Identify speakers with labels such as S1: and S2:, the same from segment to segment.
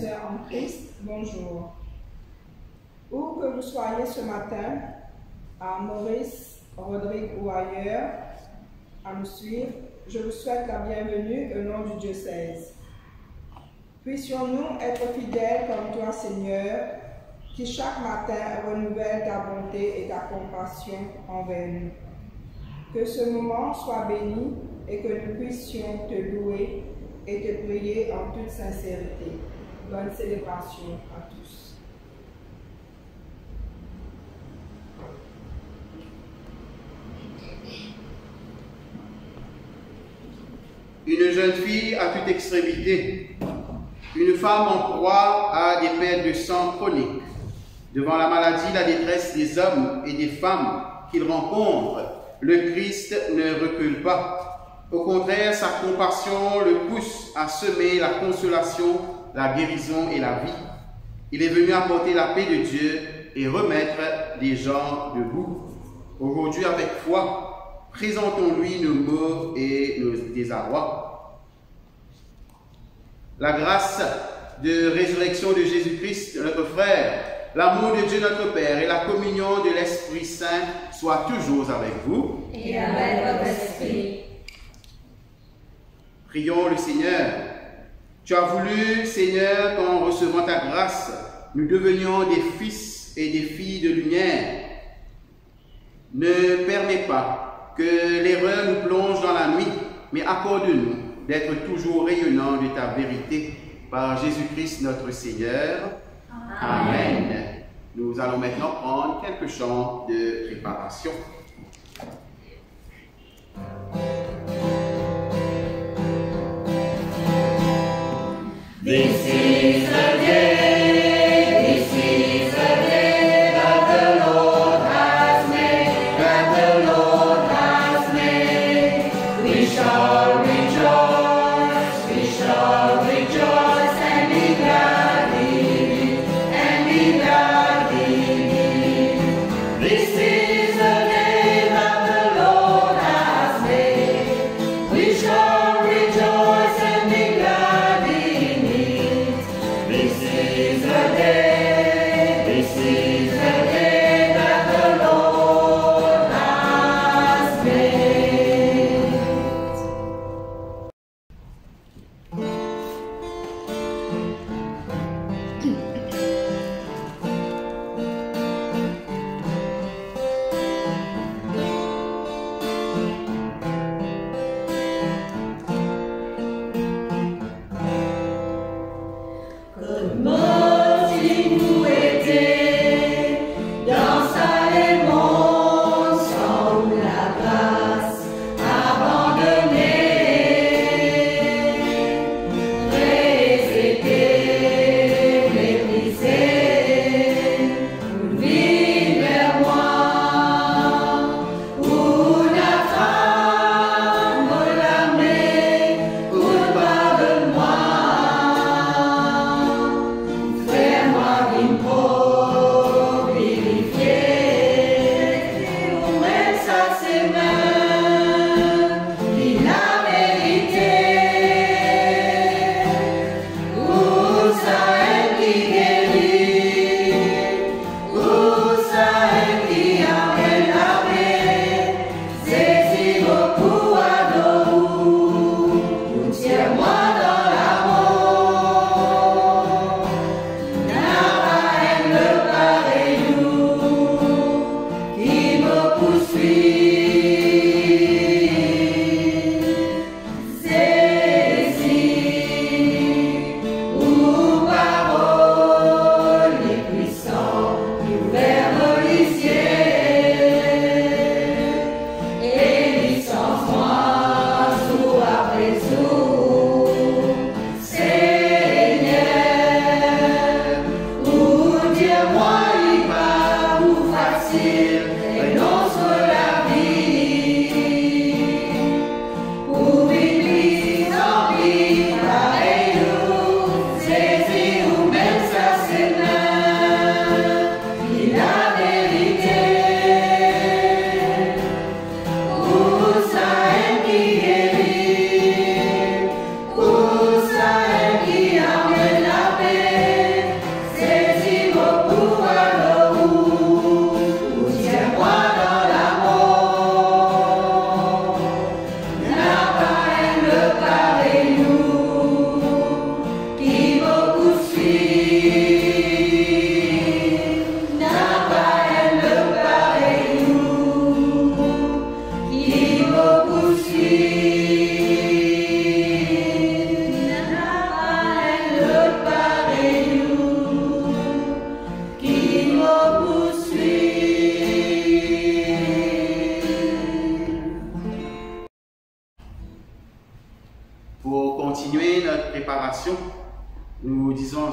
S1: sœurs en Christ, bonjour. Où que vous soyez ce matin, à Maurice, Rodrigue ou ailleurs, à nous suivre, je vous souhaite la bienvenue au nom du diocèse. Puissions-nous être fidèles comme toi, Seigneur, qui chaque matin renouvelle ta bonté et ta compassion envers nous. Que ce moment soit béni et que nous puissions te louer et te prier en toute sincérité. Bonne célébration à tous.
S2: Une jeune fille à toute extrémité, une femme en proie à des pertes de sang chroniques. Devant la maladie, la détresse des hommes et des femmes qu'il rencontre, le Christ ne recule pas. Au contraire, sa compassion le pousse à semer la consolation, la guérison et la vie. Il est venu apporter la paix de Dieu et remettre des gens debout. Aujourd'hui, avec foi, présentons-lui nos maux et nos désarrois. La grâce de résurrection de Jésus-Christ, notre frère, l'amour de Dieu notre Père et la communion de l'Esprit Saint soient toujours avec vous.
S3: Et avec votre esprit.
S2: Prions le Seigneur. Tu as voulu, Seigneur, qu'en recevant ta grâce, nous devenions des fils et des filles de lumière. Ne permets pas que l'erreur nous plonge dans la nuit, mais accorde-nous d'être toujours rayonnants de ta vérité par Jésus-Christ notre Seigneur. Amen. Nous allons maintenant prendre quelques chants de préparation.
S3: This is the day, this is the day that the Lord has made, that the Lord has made. We shall rejoice and be glad in it, and be glad in it. This is the day that the Lord has made. We shall rejoice and be glad in it. This is the day that the Lord has made. Comme si nous étions dans sa monde sans la grâce abandonnée, résétés, méprisés, vous venez vers moi, où la femme blâmée, coupable-moi.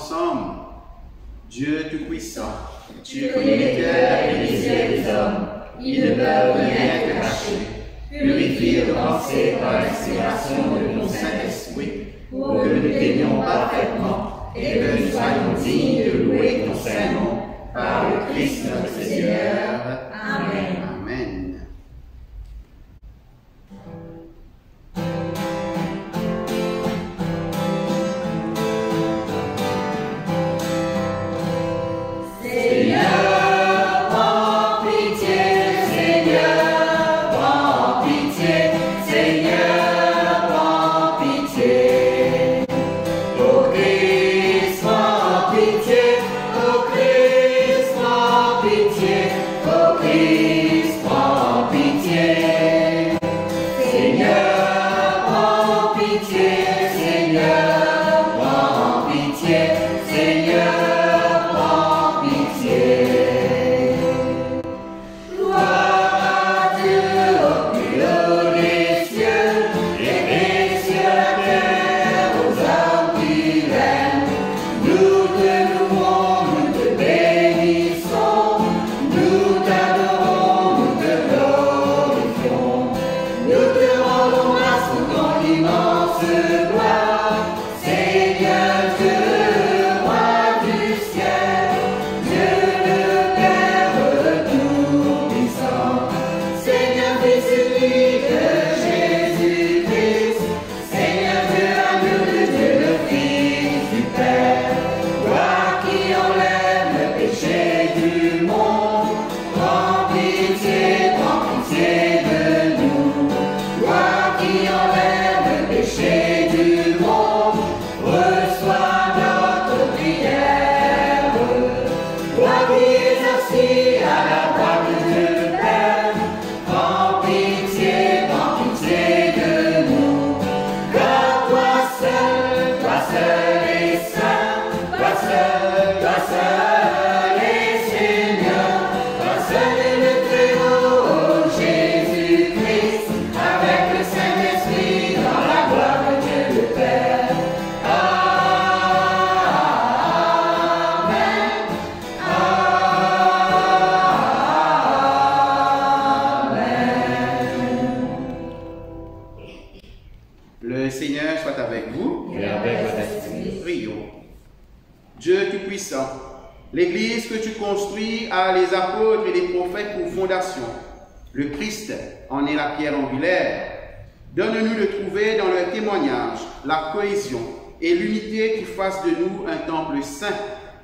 S2: ensemble. Dieu Tout-Puissant,
S3: tu connais les cœurs et les yeux des hommes, ils ne peuvent rien te cacher. Purifie nos pensées par l'inspiration de ton Saint-Esprit, pour que nous t'aimions parfaitement et que nous soyons dignes de louer ton Saint-Nom par le Christ notre Seigneur. Amen.
S2: Amen. Le Seigneur soit avec vous.
S3: Et avec votre esprit.
S2: Prions. Dieu Tout-Puissant, l'Église que tu construis a les apôtres et les prophètes pour fondation. Le Christ en est la pierre angulaire. Donne-nous de trouver dans leur témoignage la cohésion et l'unité qui fasse de nous un temple saint,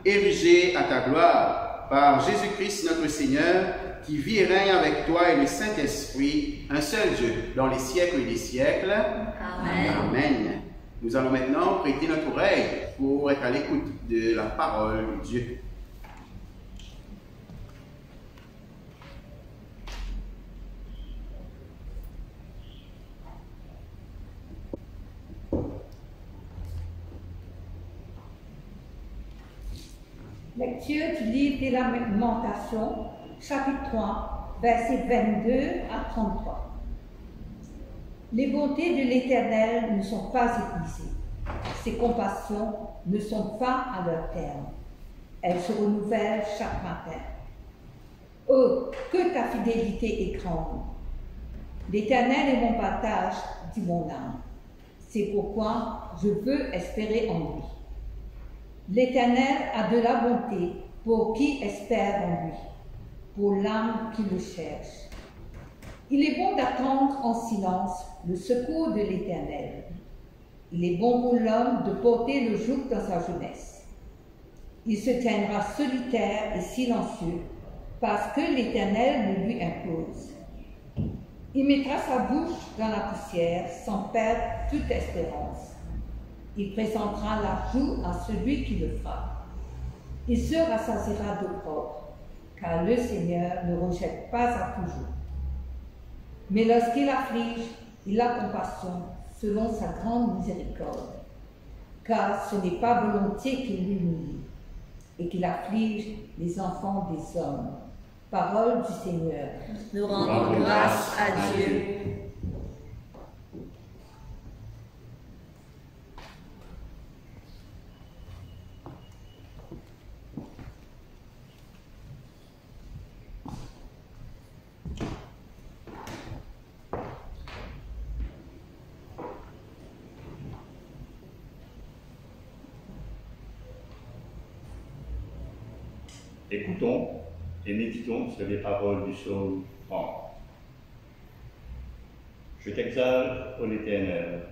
S2: érigé à ta gloire, par Jésus-Christ notre Seigneur, qui vit et règne avec toi et le Saint-Esprit, un seul Dieu, dans les siècles des siècles.
S3: Amen.
S2: Amen. Nous allons maintenant prêter notre oreille pour être à l'écoute de la parole de Dieu.
S4: Lecture du livre des Lamentations, chapitre 3, versets 22 à 33. Les bontés de l'Éternel ne sont pas épuisées, ses compassions ne sont pas à leur terme. Elles se renouvellent chaque matin. Oh, que ta fidélité est grande! L'Éternel est mon partage, dit mon âme. C'est pourquoi je veux espérer en lui. L'Éternel a de la bonté pour qui espère en lui, pour l'âme qui le cherche. Il est bon d'attendre en silence le secours de l'Éternel. Il est bon pour l'homme de porter le joug dans sa jeunesse. Il se tiendra solitaire et silencieux parce que l'Éternel le lui impose. Il mettra sa bouche dans la poussière sans perdre toute espérance. Il présentera la joue à celui qui le frappe. Il se rassasiera d'eau propre, car le Seigneur ne rejette pas à toujours. Mais lorsqu'il afflige, il a compassion selon sa grande miséricorde, car ce n'est pas volontiers qu'il l'humilie et qu'il afflige les enfants des hommes. Parole du Seigneur.
S3: Nous rendons grâce à Dieu.
S5: Écoutons et méditons sur les paroles du psaume 30. Je t'exalte, ô l'Éternel,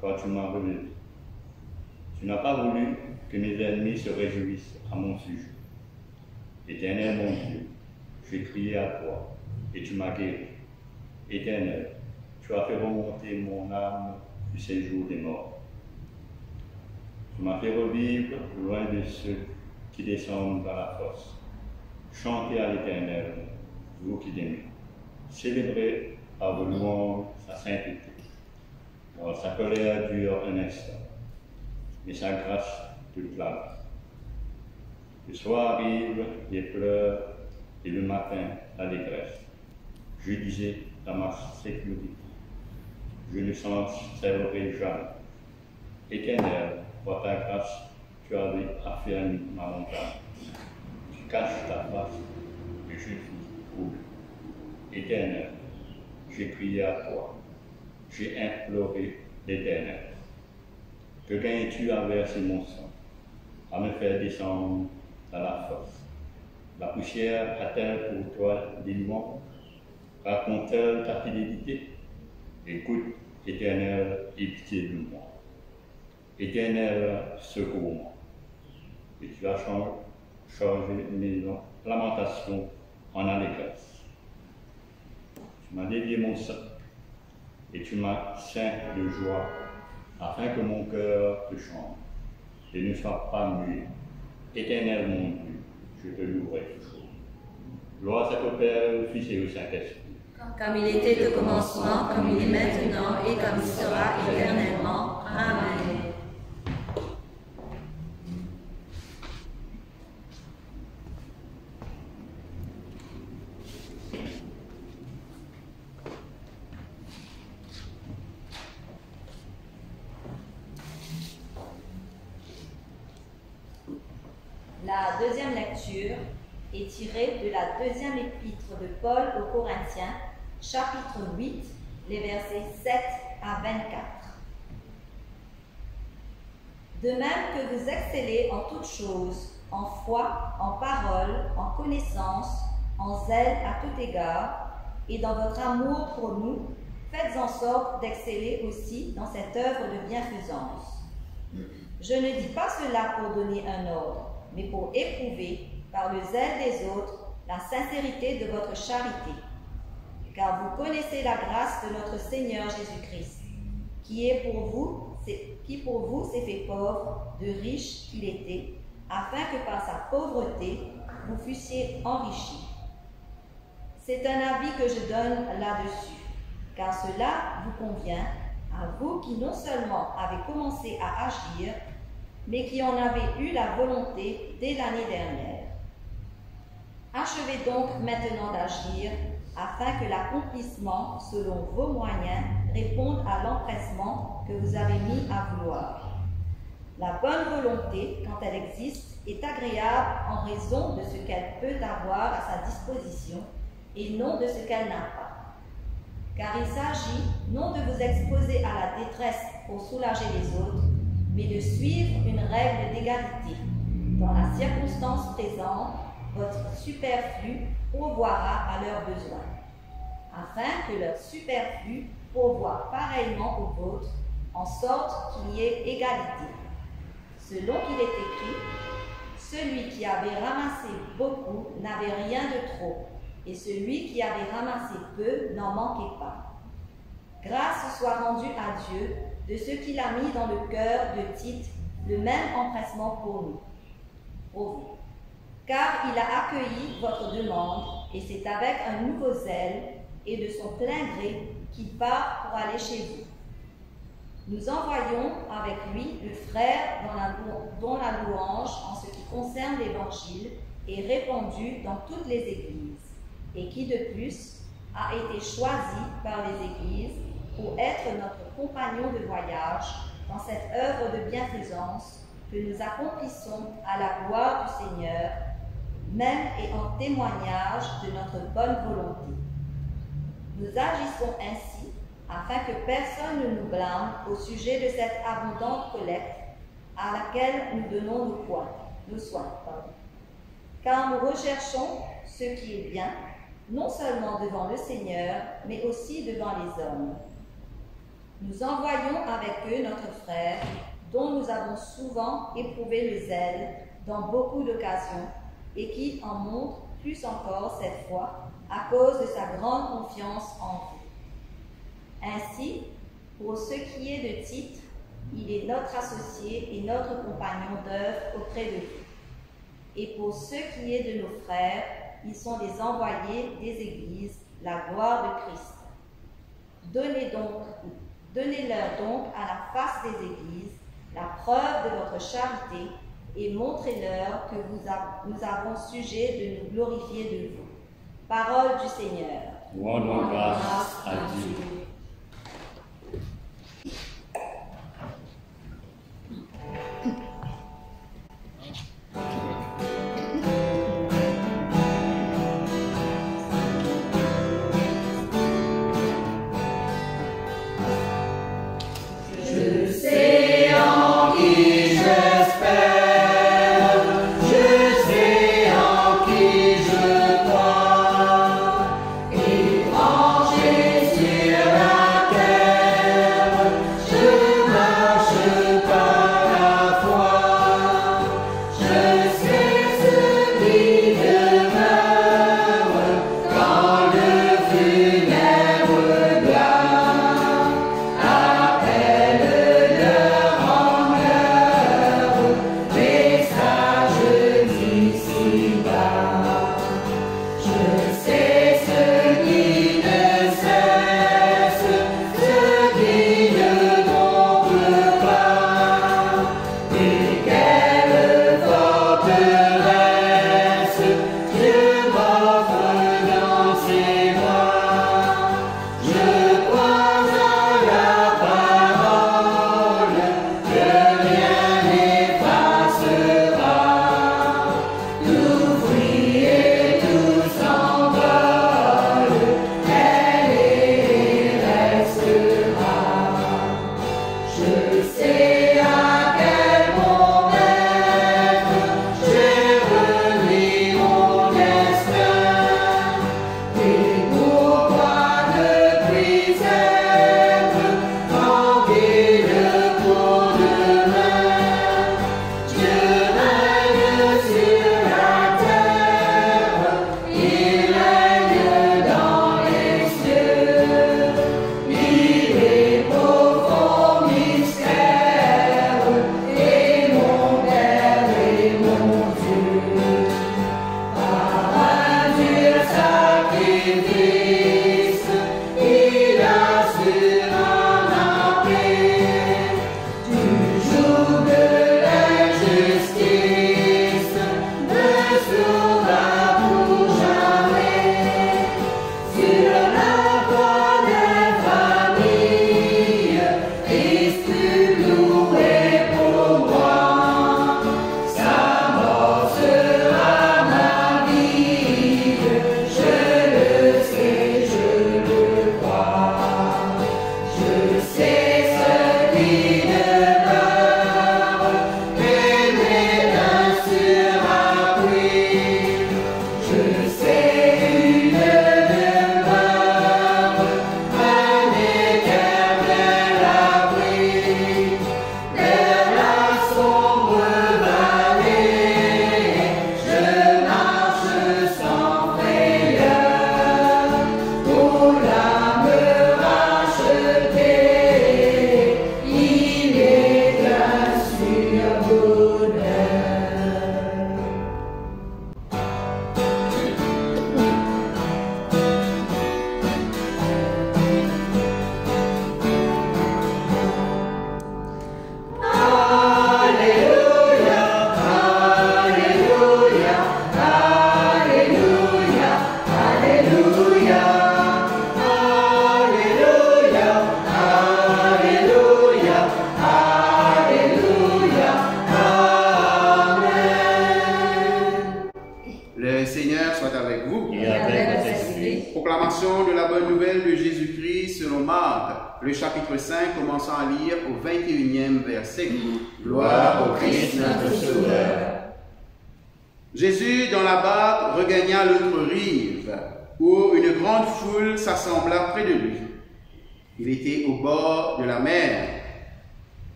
S5: quand tu m'as relevé. Tu n'as pas voulu que mes ennemis se réjouissent à mon sujet. Éternel mon Dieu, j'ai crié à toi et tu m'as guéri. Éternel, tu as fait remonter mon âme du séjour des morts. Tu m'as fait revivre loin de ceux qui descendent dans la fosse. Chantez à l'Éternel, vous qui l'aimez. Célébrez par vos louanges sa sainteté. Car sa colère dure un instant, mais sa grâce toute la vie. Le soir arrive les pleurs et le matin la détresse. Je disais dans ma sécurité, je ne s'enserrerai jamais. Éternel, par ta grâce, tu avais affermi ma montagne. Tu caches ta face et je suis troublé. Éternel, j'ai crié à toi, j'ai imploré l'Éternel. Que gagnes-tu à verser mon sang, à me faire descendre dans la fosse? La poussière a-t-elle pour toi des louanges? Raconte-t-elle ta fidélité? Écoute, Éternel, aie pitié de moi. Éternel, secours-moi. Et tu as changé mes lamentations en allégresse. Tu m'as délié mon sang et tu m'as ceint de joie, afin que mon cœur te chante et ne soit pas muet. Éternel mon Dieu, je te louerai toujours. Gloire à ton Père, au Fils et au Saint-Esprit.
S6: Comme il était au commencement, comme il est maintenant et comme il sera éternellement. Amen. La deuxième lecture est tirée de la deuxième épître de Paul aux Corinthiens, chapitre 8, les versets 7 à 24. De même que vous excellez en toutes choses, en foi, en parole, en connaissance, en zèle à tout égard, et dans votre amour pour nous, faites en sorte d'exceller aussi dans cette œuvre de bienfaisance. Je ne dis pas cela pour donner un ordre, mais pour éprouver, par le zèle des autres, la sincérité de votre charité. Car vous connaissez la grâce de notre Seigneur Jésus-Christ, qui pour vous s'est fait pauvre, de riche qu'il était, afin que par sa pauvreté, vous fussiez enrichis. C'est un avis que je donne là-dessus, car cela vous convient, à vous qui non seulement avez commencé à agir, mais qui en avez eu la volonté dès l'année dernière. Achevez donc maintenant d'agir, afin que l'accomplissement, selon vos moyens, réponde à l'empressement que vous avez mis à vouloir. La bonne volonté, quand elle existe, est agréable en raison de ce qu'elle peut avoir à sa disposition et non de ce qu'elle n'a pas. Car il s'agit non de vous exposer à la détresse pour soulager les autres, mais de suivre une règle d'égalité. Dans la circonstance présente, votre superflu pourvoira à leurs besoins, afin que leur superflu pourvoie pareillement au vôtre, en sorte qu'il y ait égalité. Selon qu'il est écrit, celui qui avait ramassé beaucoup n'avait rien de trop, et celui qui avait ramassé peu n'en manquait pas. Grâce soit rendue à Dieu de ce qu'il a mis dans le cœur de Tite le même empressement pour nous, pour vous. Car il a accueilli votre demande, et c'est avec un nouveau zèle et de son plein gré qu'il part pour aller chez vous. Nous envoyons avec lui le frère dont la louange en ce qui concerne l'Évangile est répandue dans toutes les églises, et qui de plus a été choisi par les églises pour être notre compagnon de voyage dans cette œuvre de bienfaisance que nous accomplissons à la gloire du Seigneur, même et en témoignage de notre bonne volonté. Nous agissons ainsi afin que personne ne nous blâme au sujet de cette abondante collecte à laquelle nous donnons nos soins. car nous recherchons ce qui est bien, non seulement devant le Seigneur, mais aussi devant les hommes. Nous envoyons avec eux notre frère, dont nous avons souvent éprouvé le zèle dans beaucoup d'occasions, et qui en montre plus encore cette fois, à cause de sa grande confiance en vous. Ainsi, pour ce qui est de Tite, il est notre associé et notre compagnon d'œuvre auprès de vous. Et pour ce qui est de nos frères, ils sont les envoyés des églises, la gloire de Christ. Donnez-leur donc à la face des églises la preuve de votre charité et montrez-leur que nous avons sujet de nous glorifier de vous. Parole du Seigneur.
S5: Rendons grâce à Dieu.
S2: Proclamation de la bonne nouvelle de Jésus-Christ selon Marc, le chapitre 5, commençant à lire au 21e verset.
S3: Gloire au Christ notre Sauveur.
S2: Jésus, dans la barque, regagna l'autre rive, où une grande foule s'assembla près de lui. Il était au bord de la mer.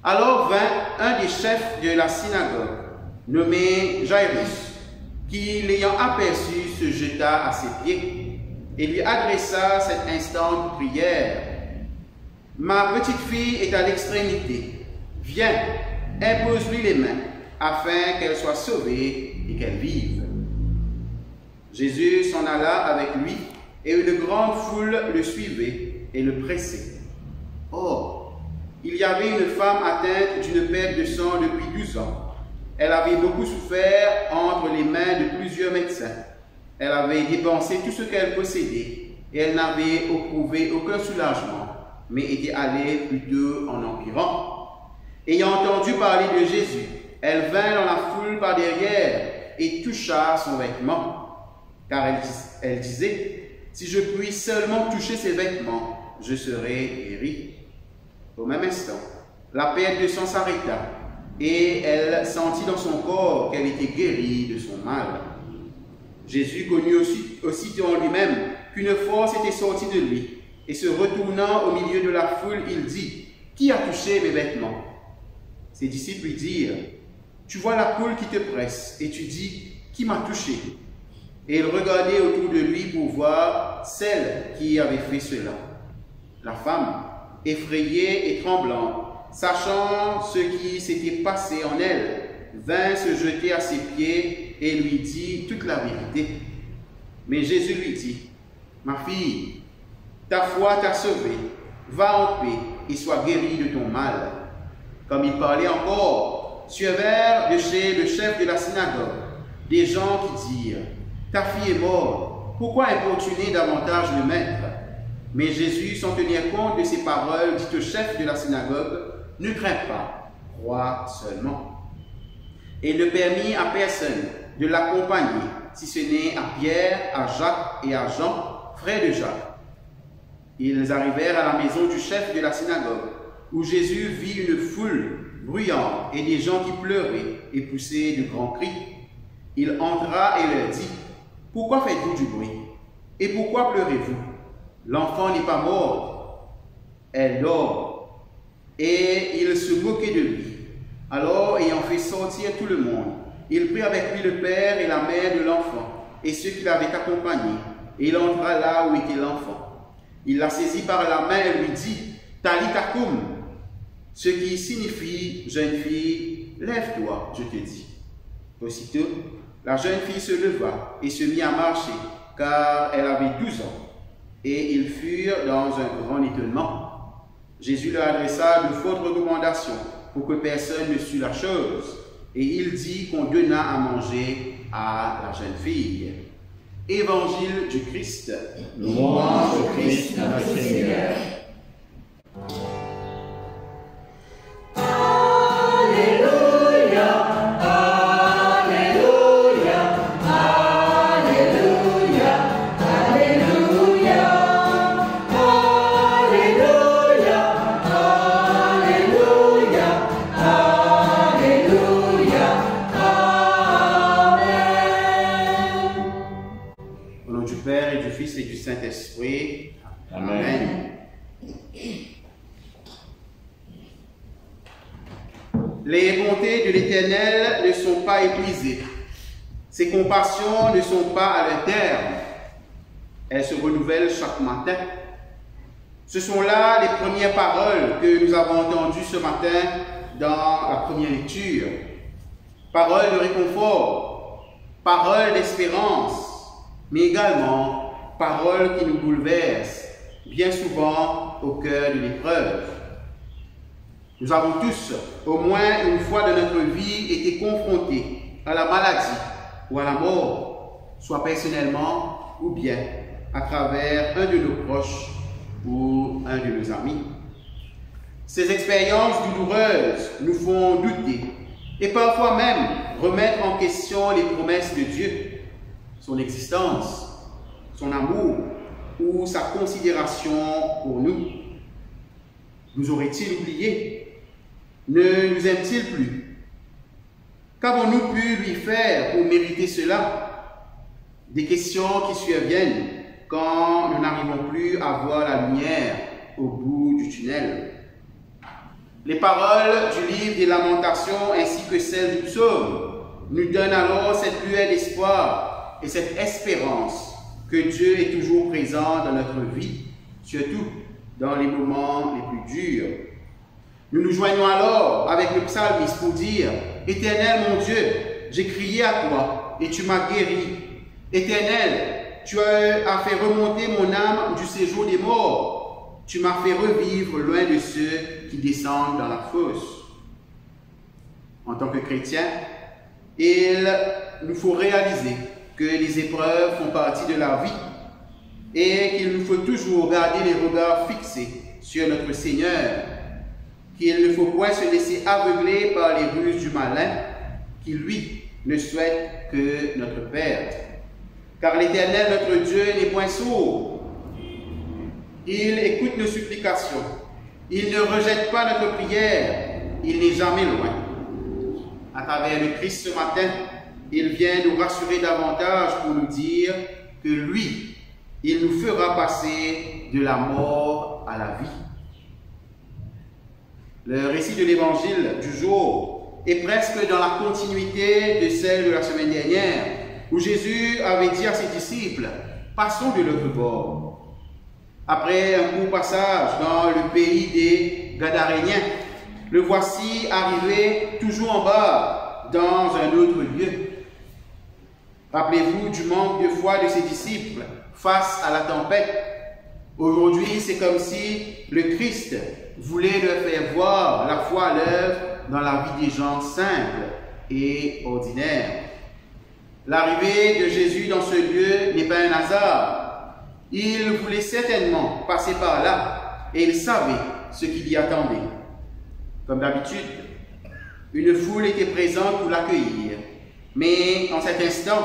S2: Alors vint un des chefs de la synagogue, nommé Jairus, qui, l'ayant aperçu, se jeta à ses pieds et lui adressa cette instante prière. « Ma petite fille est à l'extrémité. Viens, impose-lui les mains, afin qu'elle soit sauvée et qu'elle vive. » Jésus s'en alla avec lui, et une grande foule le suivait et le pressait. Or, il y avait une femme atteinte d'une perte de sang depuis 12 ans. Elle avait beaucoup souffert entre les mains de plusieurs médecins. Elle avait dépensé tout ce qu'elle possédait, et elle n'avait éprouvé aucun soulagement, mais était allée plutôt en empirant. Ayant entendu parler de Jésus, elle vint dans la foule par derrière et toucha son vêtement, car elle disait, « Si je puis seulement toucher ses vêtements, je serai guérie. » Au même instant, la perte de sang s'arrêta, et elle sentit dans son corps qu'elle était guérie de son mal. Jésus connut aussitôt en lui-même qu'une force était sortie de lui, et se retournant au milieu de la foule, il dit, « Qui a touché mes vêtements ?» Ses disciples lui dirent, « Tu vois la foule qui te presse, et tu dis, « Qui m'a touché ?» Et il regardait autour de lui pour voir celle qui avait fait cela. La femme, effrayée et tremblante, sachant ce qui s'était passé en elle, vint se jeter à ses pieds et lui dit toute la vérité. Mais Jésus lui dit, « Ma fille, ta foi t'a sauvée, va en paix et sois guérie de ton mal. » Comme il parlait encore, suivèrent de chez le chef de la synagogue des gens qui dirent, « Ta fille est morte, pourquoi importuner davantage le maître ?» Mais Jésus, sans tenir compte de ces paroles, dit au chef de la synagogue, « Ne crains pas, crois seulement. » Et il ne permit à personne de l'accompagner, si ce n'est à Pierre, à Jacques et à Jean, frères de Jacques. Ils arrivèrent à la maison du chef de la synagogue, où Jésus vit une foule bruyante et des gens qui pleuraient et poussaient de grands cris. Il entra et leur dit, « Pourquoi faites-vous du bruit? Et pourquoi pleurez-vous? L'enfant n'est pas mort, elle dort. » Et il se moquait de lui. Alors, ayant fait sortir tout le monde, il prit avec lui le père et la mère de l'enfant, et ceux qui l'avaient accompagné, et il entra là où était l'enfant. Il la saisit par la main et lui dit, « Talita koum », ce qui signifie, « Jeune fille, lève-toi, je te dis. » Aussitôt, la jeune fille se leva et se mit à marcher, car elle avait 12 ans, et ils furent dans un grand étonnement. Jésus leur adressa de fortes recommandations pour que personne ne sût la chose, et il dit qu'on donna à manger à la jeune fille. Évangile du Christ.
S3: Louange au Christ notre Seigneur.
S2: Saint-Esprit.
S5: Amen.
S2: Amen. Les bontés de l'Éternel ne sont pas épuisées. Ses compassions ne sont pas à leur terme. Elles se renouvellent chaque matin. Ce sont là les premières paroles que nous avons entendues ce matin dans la première lecture. Paroles de réconfort, paroles d'espérance, mais également paroles qui nous bouleversent, bien souvent au cœur de l'épreuve. Nous avons tous, au moins une fois dans notre vie, été confrontés à la maladie ou à la mort, soit personnellement ou bien à travers un de nos proches ou un de nos amis. Ces expériences douloureuses nous font douter et parfois même remettre en question les promesses de Dieu, son existence, son amour ou sa considération pour nous. Nous aurait-il oublié? Ne nous aime-t-il plus? Qu'avons-nous pu lui faire pour mériter cela? Des questions qui surviennent quand nous n'arrivons plus à voir la lumière au bout du tunnel. Les paroles du livre des Lamentations ainsi que celles du psaume nous donnent alors cette lueur d'espoir et cette espérance que Dieu est toujours présent dans notre vie, surtout dans les moments les plus durs. Nous nous joignons alors avec le psalmiste pour dire « Éternel mon Dieu, j'ai crié à toi et tu m'as guéri. Éternel, tu as fait remonter mon âme du séjour des morts. Tu m'as fait revivre loin de ceux qui descendent dans la fosse. » En tant que chrétiens, il nous faut réaliser que les épreuves font partie de la vie et qu'il nous faut toujours garder les regards fixés sur notre Seigneur, qu'il ne faut point se laisser aveugler par les ruses du malin qui, lui, ne souhaite que notre perte. Car l'Éternel, notre Dieu, n'est point sourd. Il écoute nos supplications. Il ne rejette pas notre prière. Il n'est jamais loin. À travers le Christ ce matin, il vient nous rassurer davantage pour nous dire que lui, il nous fera passer de la mort à la vie. Le récit de l'évangile du jour est presque dans la continuité de celle de la semaine dernière, où Jésus avait dit à ses disciples « Passons de l'autre bord ». Après un court passage dans le pays des Gadaréniens, le voici arrivé toujours en bas, dans un autre lieu. Rappelez-vous du manque de foi de ses disciples face à la tempête. Aujourd'hui, c'est comme si le Christ voulait leur faire voir la foi à l'œuvre dans la vie des gens simples et ordinaires. L'arrivée de Jésus dans ce lieu n'est pas un hasard. Il voulait certainement passer par là et il savait ce qui l'y attendait. Comme d'habitude, une foule était présente pour l'accueillir. Mais en cet instant,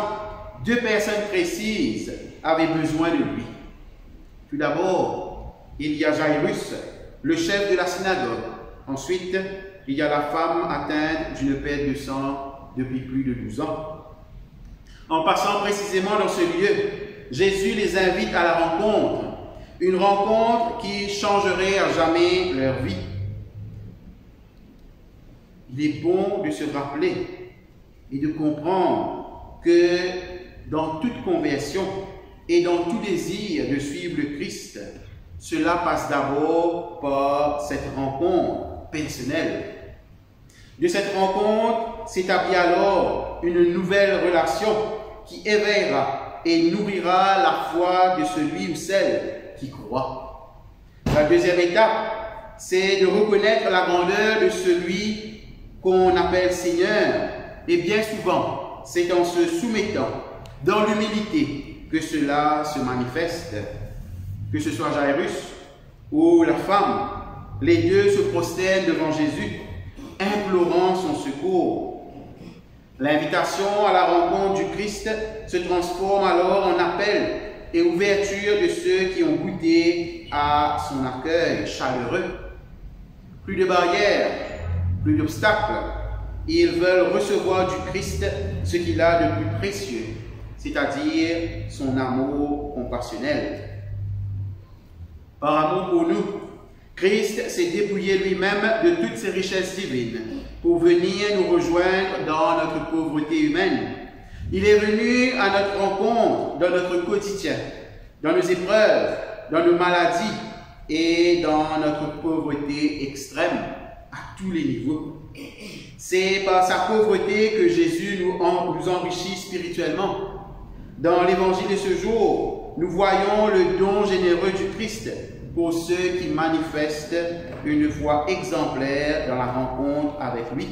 S2: deux personnes précises avaient besoin de lui. Tout d'abord, il y a Jairus, le chef de la synagogue. Ensuite, il y a la femme atteinte d'une perte de sang depuis plus de 12 ans. En passant précisément dans ce lieu, Jésus les invite à la rencontre. Une rencontre qui changerait à jamais leur vie. Il est bon de se rappeler et de comprendre que dans toute conversion et dans tout désir de suivre le Christ, cela passe d'abord par cette rencontre personnelle. De cette rencontre s'établit alors une nouvelle relation qui éveillera et nourrira la foi de celui ou celle qui croit. La deuxième étape, c'est de reconnaître la grandeur de celui qu'on appelle Seigneur, et bien souvent, c'est en se soumettant dans l'humilité que cela se manifeste. Que ce soit Jairus ou la femme, les deux se prosternent devant Jésus, implorant son secours. L'invitation à la rencontre du Christ se transforme alors en appel et ouverture de ceux qui ont goûté à son accueil chaleureux. Plus de barrières, plus d'obstacles. Ils veulent recevoir du Christ ce qu'il a de plus précieux, c'est-à-dire son amour compassionnel. Par amour pour nous, Christ s'est dépouillé lui-même de toutes ses richesses divines pour venir nous rejoindre dans notre pauvreté humaine. Il est venu à notre rencontre dans notre quotidien, dans nos épreuves, dans nos maladies et dans notre pauvreté extrême à tous les niveaux. C'est par sa pauvreté que Jésus nous enrichit spirituellement. Dans l'évangile de ce jour, nous voyons le don généreux du Christ pour ceux qui manifestent une foi exemplaire dans la rencontre avec lui.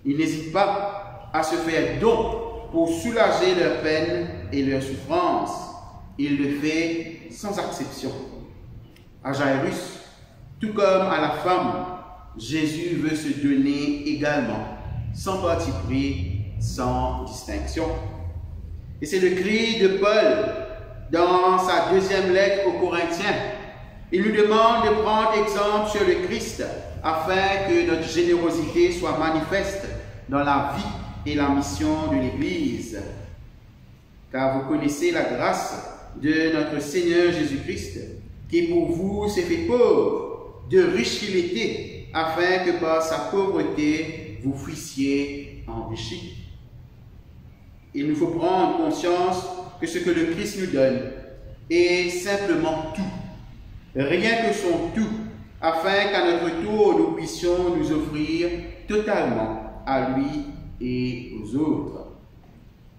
S2: Il n'hésite pas à se faire don pour soulager leurs peines et leurs souffrances. Il le fait sans exception. À Jairus, tout comme à la femme, Jésus veut se donner également, sans parti pris, sans distinction. Et c'est le cri de Paul dans sa deuxième lettre aux Corinthiens. Il nous demande de prendre exemple sur le Christ afin que notre générosité soit manifeste dans la vie et la mission de l'Église. Car vous connaissez la grâce de notre Seigneur Jésus-Christ, qui pour vous s'est fait pauvre, de riche qu'il était, afin que par sa pauvreté vous fussiez enrichis. Il nous faut prendre conscience que ce que le Christ nous donne est simplement tout, rien que son tout, afin qu'à notre tour nous puissions nous offrir totalement à lui et aux autres.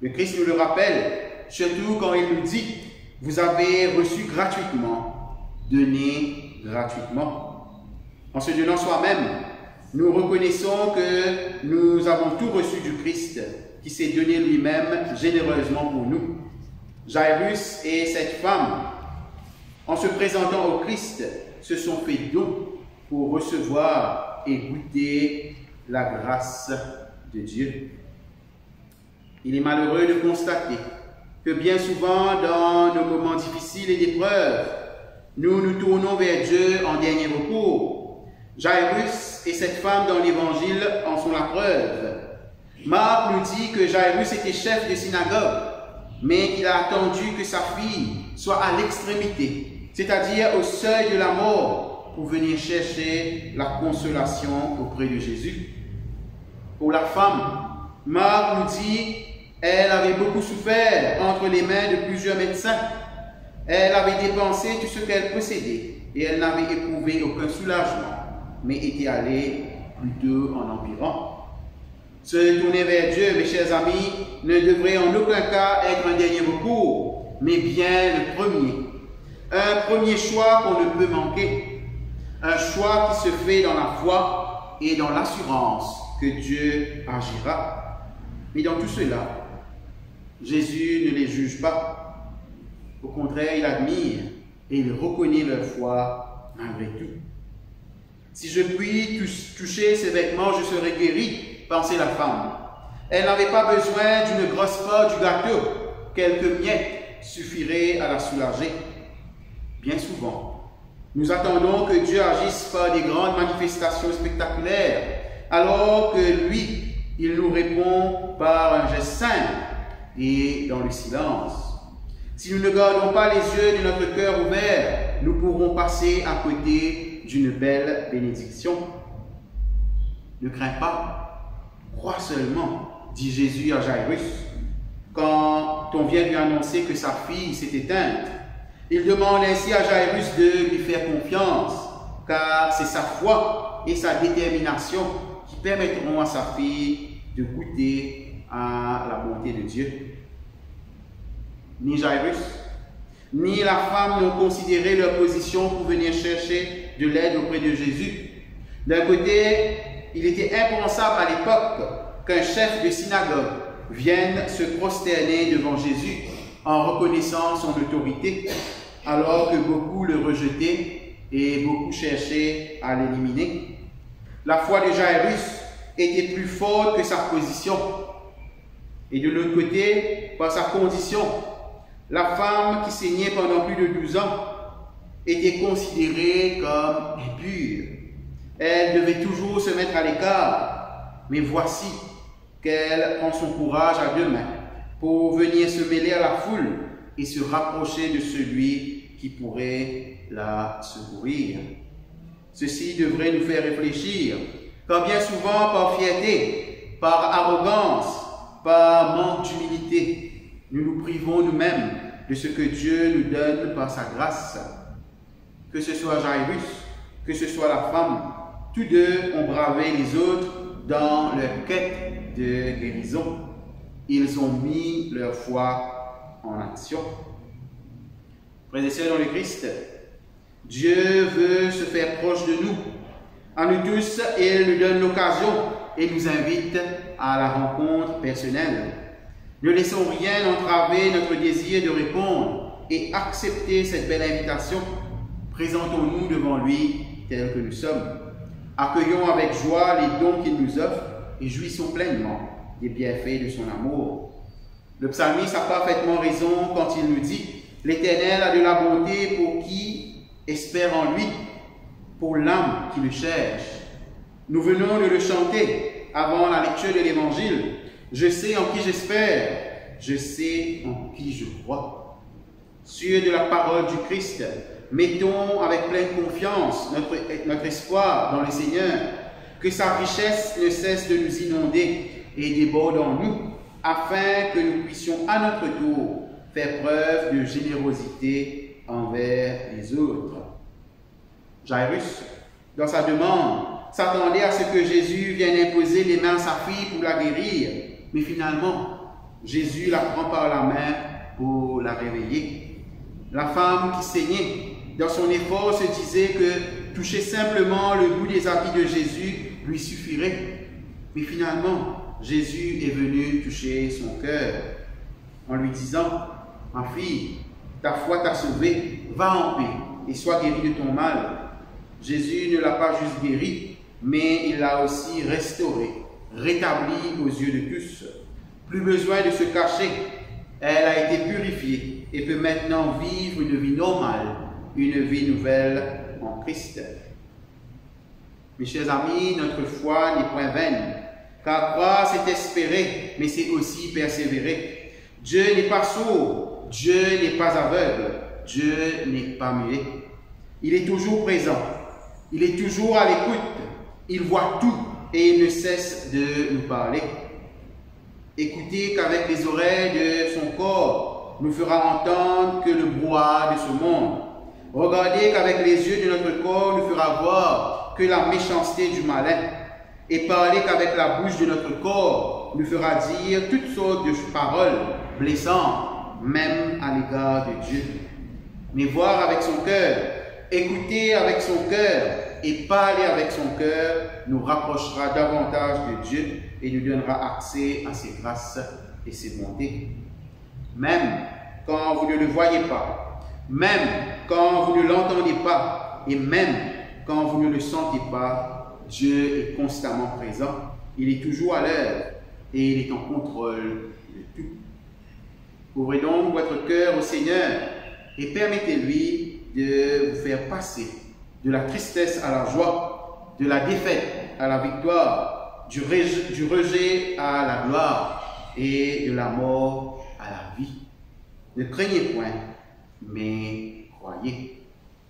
S2: Le Christ nous le rappelle, surtout quand il nous dit « Vous avez reçu gratuitement, donnez gratuitement ». En se donnant soi-même, nous reconnaissons que nous avons tout reçu du Christ, qui s'est donné lui-même généreusement pour nous. Jairus et cette femme, en se présentant au Christ, se sont fait don pour recevoir et goûter la grâce de Dieu. Il est malheureux de constater que bien souvent, dans nos moments difficiles et d'épreuves, nous nous tournons vers Dieu en dernier recours. Jairus et cette femme dans l'Évangile en sont la preuve. Marc nous dit que Jairus était chef de synagogue, mais qu'il a attendu que sa fille soit à l'extrémité, c'est-à-dire au seuil de la mort, pour venir chercher la consolation auprès de Jésus. Pour la femme, Marc nous dit elle avait beaucoup souffert entre les mains de plusieurs médecins. Elle avait dépensé tout ce qu'elle possédait et elle n'avait éprouvé aucun soulagement, mais était allée plutôt en empirant. Se tourner vers Dieu, mes chers amis, ne devrait en aucun cas être un dernier recours, mais bien le premier. Un premier choix qu'on ne peut manquer. Un choix qui se fait dans la foi et dans l'assurance que Dieu agira. Mais dans tout cela, Jésus ne les juge pas. Au contraire, il admire et il reconnaît leur foi malgré tout. Si je puis toucher ses vêtements, je serai guéri, pensait la femme. Elle n'avait pas besoin d'une grosse part du gâteau. Quelques miettes suffiraient à la soulager. Bien souvent, nous attendons que Dieu agisse par des grandes manifestations spectaculaires, alors que lui, il nous répond par un geste simple et dans le silence. Si nous ne gardons pas les yeux de notre cœur ouverts, nous pourrons passer à côté d'une belle bénédiction. Ne crains pas, crois seulement, dit Jésus à Jairus, quand on vient lui annoncer que sa fille s'est éteinte. Il demande ainsi à Jairus de lui faire confiance, car c'est sa foi et sa détermination qui permettront à sa fille de goûter à la bonté de Dieu. Ni Jairus, ni la femme n'ont considéré leur position pour venir chercher de l'aide auprès de Jésus. D'un côté, il était impensable à l'époque qu'un chef de synagogue vienne se prosterner devant Jésus en reconnaissant son autorité, alors que beaucoup le rejetaient et beaucoup cherchaient à l'éliminer. La foi de Jairus était plus forte que sa position. Et de l'autre côté, par sa condition, la femme qui saignait pendant plus de 12 ans était considérée comme impure. Elle devait toujours se mettre à l'écart. Mais voici qu'elle prend son courage à deux mains pour venir se mêler à la foule et se rapprocher de celui qui pourrait la secourir. Ceci devrait nous faire réfléchir, car bien souvent, par fierté, par arrogance, par manque d'humilité, nous nous privons nous-mêmes de ce que Dieu nous donne par sa grâce. Que ce soit Jairus, que ce soit la femme, tous deux ont bravé les autres dans leur quête de guérison. Ils ont mis leur foi en action. Frères et sœurs dans le Christ, Dieu veut se faire proche de nous, à nous tous, et il nous donne l'occasion et nous invite à la rencontre personnelle. Ne laissons rien entraver notre désir de répondre et accepter cette belle invitation. Présentons-nous devant lui tels que nous sommes. Accueillons avec joie les dons qu'il nous offre et jouissons pleinement des bienfaits de son amour. Le psalmiste a parfaitement raison quand il nous dit « L'Éternel a de la bonté pour qui espère en lui, pour l'âme qui le cherche. » Nous venons de le chanter. avant la lecture de l'Évangile. Je sais en qui j'espère, je sais en qui je crois. Sûrs de la parole du Christ, mettons avec pleine confiance notre espoir dans le Seigneur, que sa richesse ne cesse de nous inonder et déborde en nous, afin que nous puissions à notre tour faire preuve de générosité envers les autres. Jairus, dans sa demande, s'attendait à ce que Jésus vienne imposer les mains à sa fille pour la guérir, mais finalement, Jésus la prend par la main pour la réveiller. La femme qui saignait, dans son effort, se disait que toucher simplement le bout des habits de Jésus lui suffirait. Mais finalement, Jésus est venu toucher son cœur en lui disant « Ma fille, ta foi t'a sauvée, va en paix et sois guérie de ton mal. » Jésus ne l'a pas juste guérie, mais il l'a aussi restaurée, rétablie aux yeux de tous. Plus besoin de se cacher, elle a été purifiée et peut maintenant vivre une vie normale, une vie nouvelle en Christ. Mes chers amis, notre foi n'est point vaine, car croire c'est espérer, mais c'est aussi persévérer. Dieu n'est pas sourd, Dieu n'est pas aveugle, Dieu n'est pas muet. Il est toujours présent, il est toujours à l'écoute, il voit tout et il ne cesse de nous parler. Écoutez qu'avec les oreilles de son corps, nous fera entendre que le brouhaha de ce monde. Regardez qu'avec les yeux de notre corps, nous fera voir que la méchanceté du malin. Et parler qu'avec la bouche de notre corps, nous fera dire toutes sortes de paroles blessantes, même à l'égard de Dieu. Mais voir avec son cœur, écouter avec son cœur et parler avec son cœur nous rapprochera davantage de Dieu et nous donnera accès à ses grâces et ses bontés. Même quand vous ne le voyez pas, même quand vous ne l'entendez pas, et même quand vous ne le sentez pas, Dieu est constamment présent, il est toujours à l'heure et il est en contrôle de tout. Ouvrez donc votre cœur au Seigneur et permettez-lui de vous faire passer de la tristesse à la joie, de la défaite à la victoire, du rejet à la gloire et de la mort à la vie. Ne craignez point, mais croyez.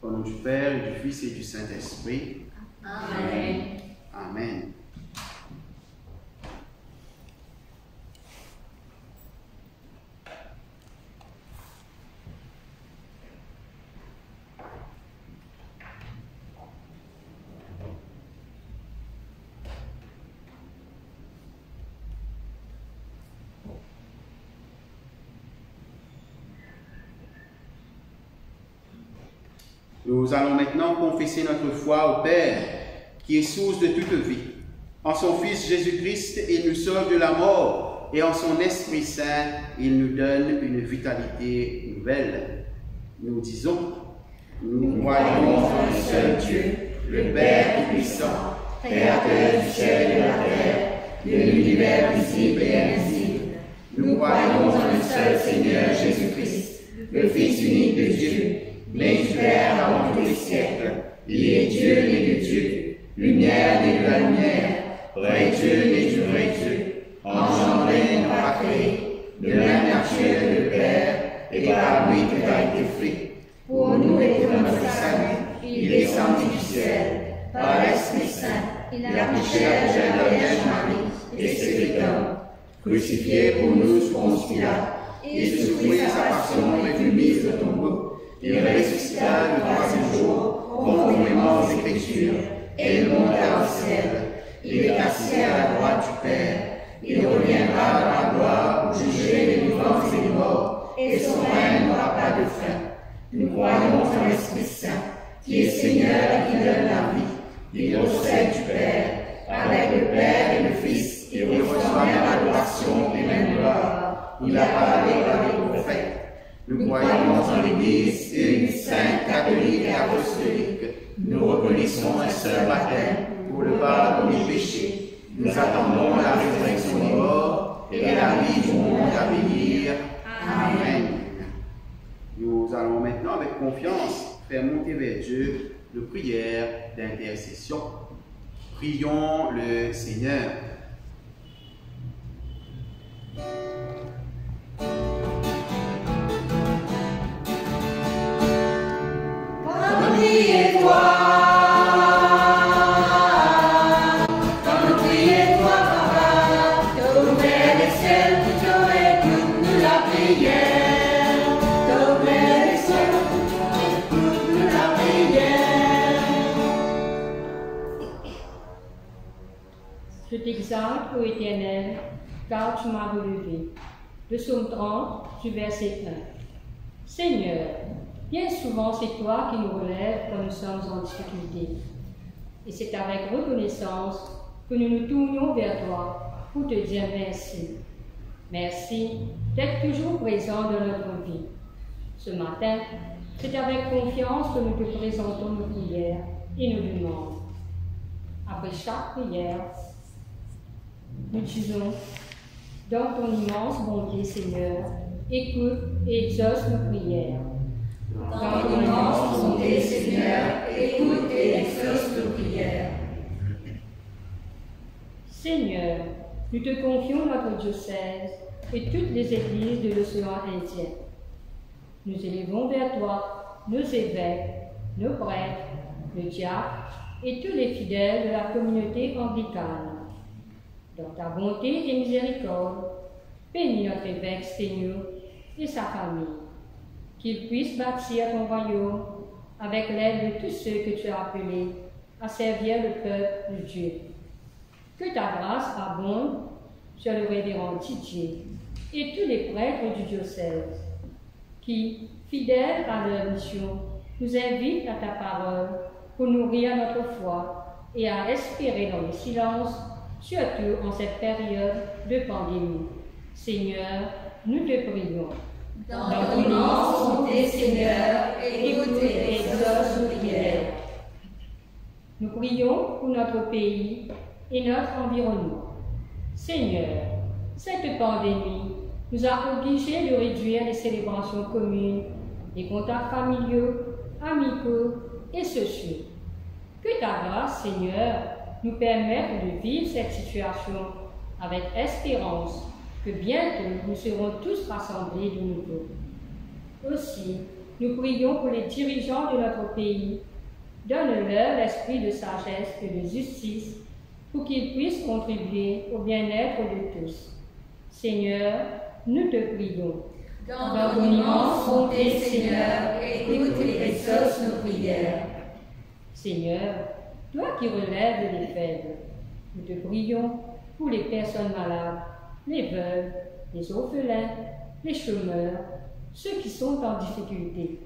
S2: Au nom du Père, et du Fils et du Saint-Esprit.
S3: Amen.
S2: Amen. Nous allons maintenant confesser notre foi au Père, qui est source de toute vie. En son Fils Jésus-Christ, il nous sauve de la mort, et en son Esprit Saint, il nous donne une vitalité nouvelle. Nous disons, nous croyons en un seul Dieu, le Père Tout-Puissant, Créateur du ciel et de la terre, de l'univers visible et invisible. Nous croyons en un seul Seigneur Jésus-Christ, le Fils unique de Dieu, né du Père avant tous les siècles. Il est Dieu né de Dieu, lumière né de la lumière, vrai Dieu né du vrai Dieu, engendré non pas créé, de même nature que le Père, et par lui tout a été fait. Pour nous et pour notre salut, il est descendu du ciel, par l'Esprit Saint, il a péché à la Vierge Marie, et s'est fait homme, crucifié pour nous sous Ponce Pilate, et souffrit sa passion et fut mis au tombeau. Il ressuscita le troisième jour, conformément aux Écritures, et il monta au ciel. Il est assis à la droite du Père. Il reviendra dans la gloire pour juger les vivants et les morts, et son règne n'aura pas de fin. Nous croyons en l'Esprit Saint, qui est Seigneur et qui donne la vie. Il procède du Père, avec le Père et le Fils, il reçoit même l'adoration et même gloire. Il a parlé par les prophètes. Nous croyons en l'Église une sainte, catholique et apostolique. Nous reconnaissons un seul baptême pour le pardon des péchés. Nous attendons la résurrection des morts et la vie du monde à venir. Amen. Nous allons maintenant avec confiance faire monter vers Dieu nos prières d'intercession. Prions le Seigneur.
S7: Je t'exalte, ô Éternel, car tu m'as relevé. Le psaume 30, du verset 1. Seigneur, bien souvent c'est toi qui nous relèves quand nous sommes en difficulté. Et c'est avec reconnaissance que nous nous tournions vers toi pour te dire merci. Merci d'être toujours présent dans notre vie. Ce matin, c'est avec confiance que nous te présentons nos prières et nos demandes. Après chaque prière, nous disons, dans ton immense bonté, Seigneur, écoute et exauce nos prières.
S3: Dans ton immense bonté, Seigneur, écoute et exauce nos prières.
S7: Seigneur, nous te confions notre diocèse et toutes les églises de l'océan Indien. Nous élevons vers toi nos évêques, nos prêtres, nos diacres et tous les fidèles de la communauté anglicane. Dans ta bonté et miséricorde, bénis notre évêque Sténio et sa famille, qu'il puisse bâtir ton royaume avec l'aide de tous ceux que tu as appelés à servir le peuple de Dieu. Que ta grâce abonde sur le révérend Didier et tous les prêtres du diocèse, qui, fidèles à leur mission, nous invitent à ta parole pour nourrir notre foi et à espérer dans le silence, surtout en cette période de pandémie. Seigneur, nous te prions.
S3: Dans ton immense bonté, Seigneur, écoute et exauce nos prières.
S7: Nous prions pour notre pays et notre environnement. Seigneur, cette pandémie nous a obligés de réduire les célébrations communes, les contacts familiaux, amicaux et sociaux. Que ta grâce, Seigneur, nous permette de vivre cette situation avec espérance que bientôt nous serons tous rassemblés de nouveau. Aussi, nous prions pour les dirigeants de notre pays. Donne-leur l'esprit de sagesse et de justice pour qu'ils puissent contribuer au bien-être de tous. Seigneur, nous te prions.
S3: Dans ton immense bonté, Seigneur, écoute et exauce nos prières.
S7: Seigneur, toi qui relèves les faibles, nous te prions pour les personnes malades, les veuves, les orphelins, les chômeurs, ceux qui sont en difficulté.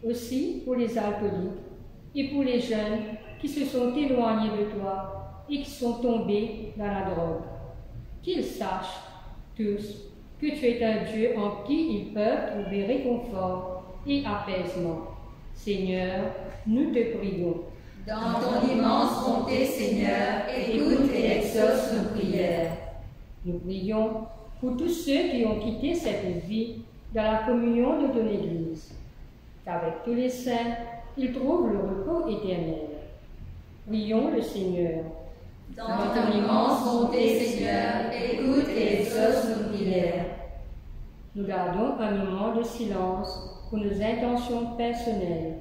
S7: Aussi pour les alcooliques et pour les jeunes qui se sont éloignés de toi et qui sont tombés dans la drogue. Qu'ils sachent tous que tu es un Dieu en qui ils peuvent trouver réconfort et apaisement. Seigneur, nous te prions.
S3: Dans ton immense bonté, Seigneur, écoute et exauce nos prières.
S7: Nous prions pour tous ceux qui ont quitté cette vie dans la communion de ton Église, qu'avec tous les saints, ils trouvent le repos éternel. Prions le Seigneur.
S3: Dans ton immense bonté, Seigneur, écoute et exauce nos prières.
S7: Nous gardons un moment de silence pour nos intentions personnelles.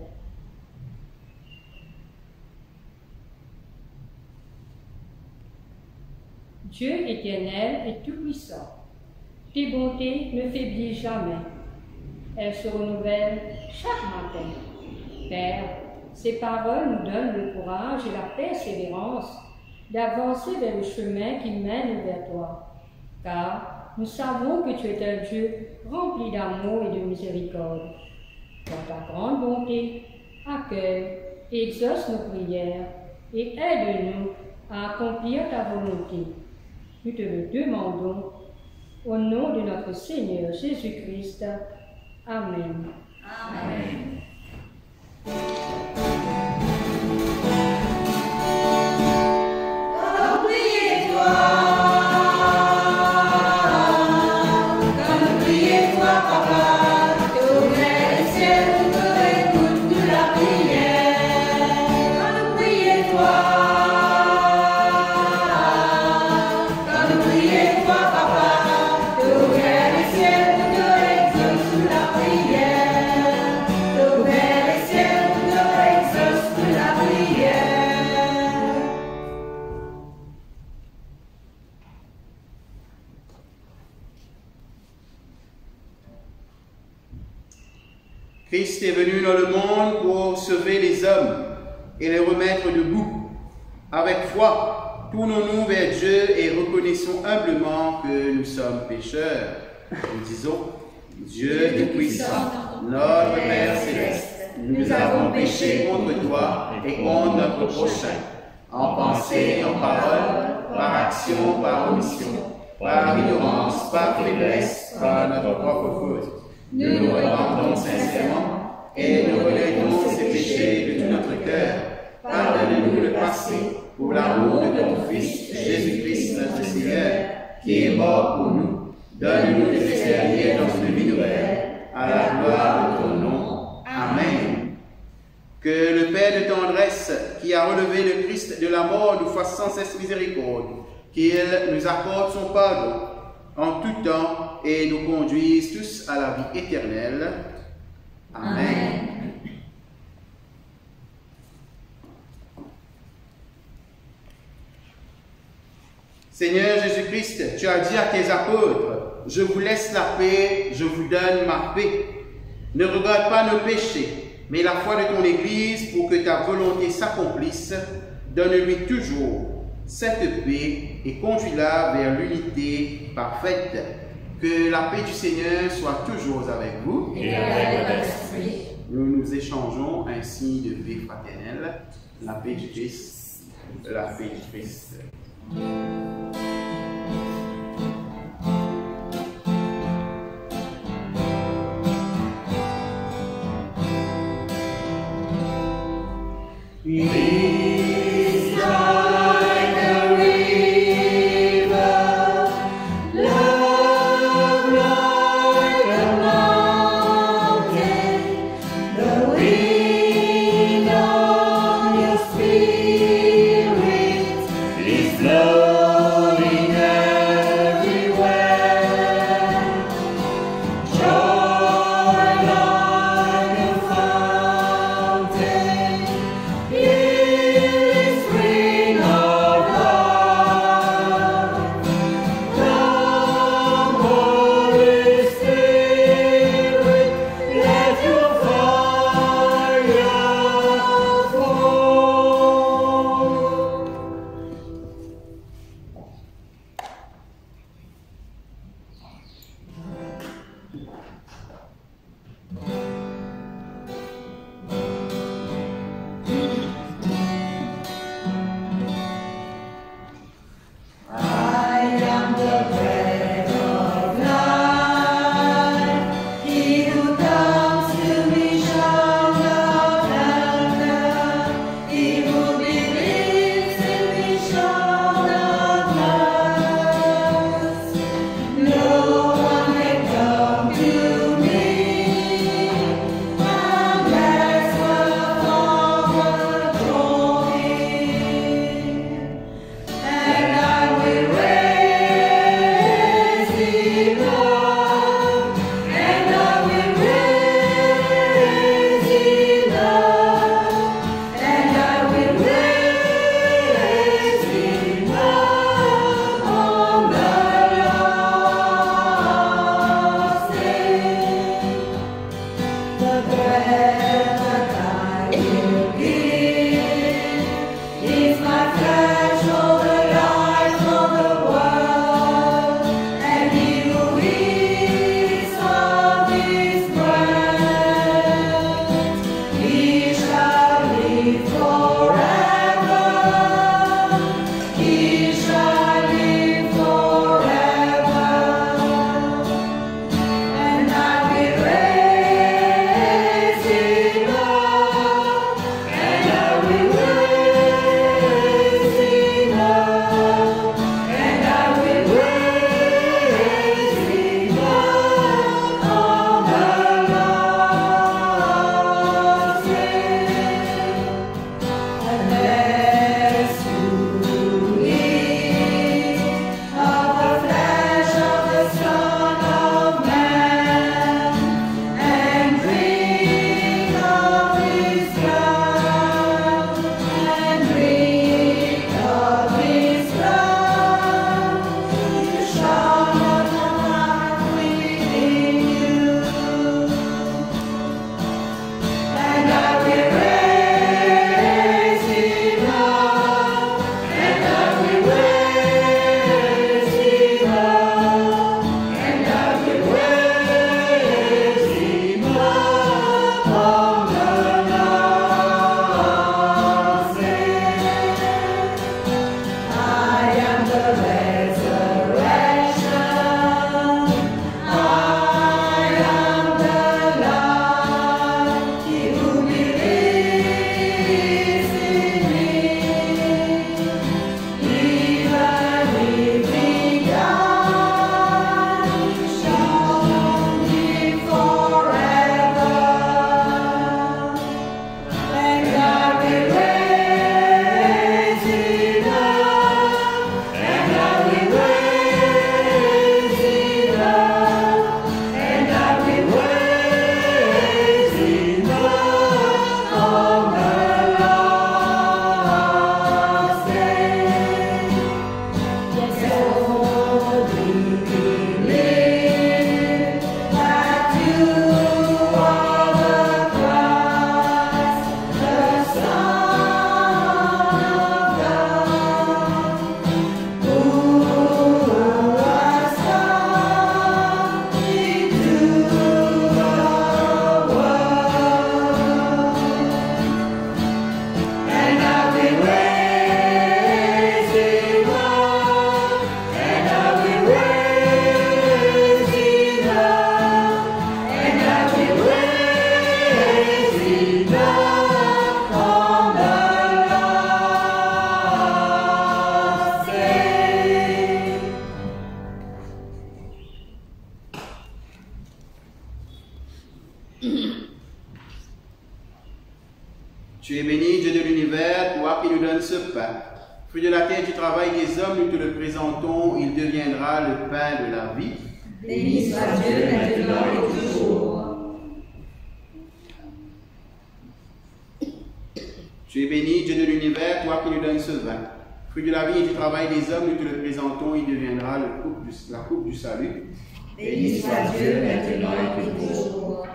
S7: Dieu éternel et tout-puissant, tes bontés ne faiblissent jamais. Elles se renouvellent chaque matin. Père, ces paroles nous donnent le courage et la persévérance d'avancer vers le chemin qui mène vers toi, car nous savons que tu es un Dieu rempli d'amour et de miséricorde. Dans ta grande bonté, accueille et exauce nos prières et aide-nous à accomplir ta volonté. Nous te le demandons au nom de notre Seigneur Jésus-Christ. Amen.
S3: Amen.
S8: Priez-toi.
S2: Christ est venu dans le monde pour sauver les hommes et les remettre debout. Avec foi, tournons-nous vers Dieu et reconnaissons humblement que nous sommes pécheurs. Nous disons, Dieu Tout-Puissant, notre Père Céleste, nous avons péché contre toi et contre notre prochain, en pensée et en parole, par action, par omission, par ignorance, par faiblesse, par notre propre faute. Nous nous repentons sincèrement et nous regrettons ces péchés de tout notre cœur. Pardonne-nous le passé pour l'amour de ton Fils, Jésus-Christ notre Seigneur, qui est mort pour nous. Donne-nous de t'espérer dans une vie nouvelle, à la gloire de ton nom. Amen. Que le Père de tendresse, qui a relevé le Christ de la mort, nous fasse sans cesse miséricorde, qu'il nous accorde son pardon en tout temps et nous conduise tous à la vie éternelle. Amen. Seigneur Jésus-Christ, tu as dit à tes apôtres, « Je vous laisse la paix, je vous donne ma paix. Ne regarde pas nos péchés, mais la foi de ton Église pour que ta volonté s'accomplisse. Donne-lui toujours cette paix et conduis-la vers l'unité parfaite. Que la paix du Seigneur soit toujours avec vous.
S3: Et avec votre esprit.
S2: Nous nous échangeons un signe de paix fraternelle. La paix du Christ. La paix du Christ.
S3: Peace like a river, love like a mountain, the wind of your spirit is blowing
S2: Tu es béni, Dieu de l'univers, toi qui nous donnes ce pain. Fruit de la terre du travail des hommes, nous te le présentons, il deviendra le pain de la vie.
S6: Béni soit Dieu maintenant et toujours.
S2: Tu es béni, Dieu de l'univers, toi qui nous donnes ce vin. Fruit de la vie et du travail des hommes, nous te le présentons, il deviendra la coupe du salut.
S6: Béni soit Dieu maintenant et toujours.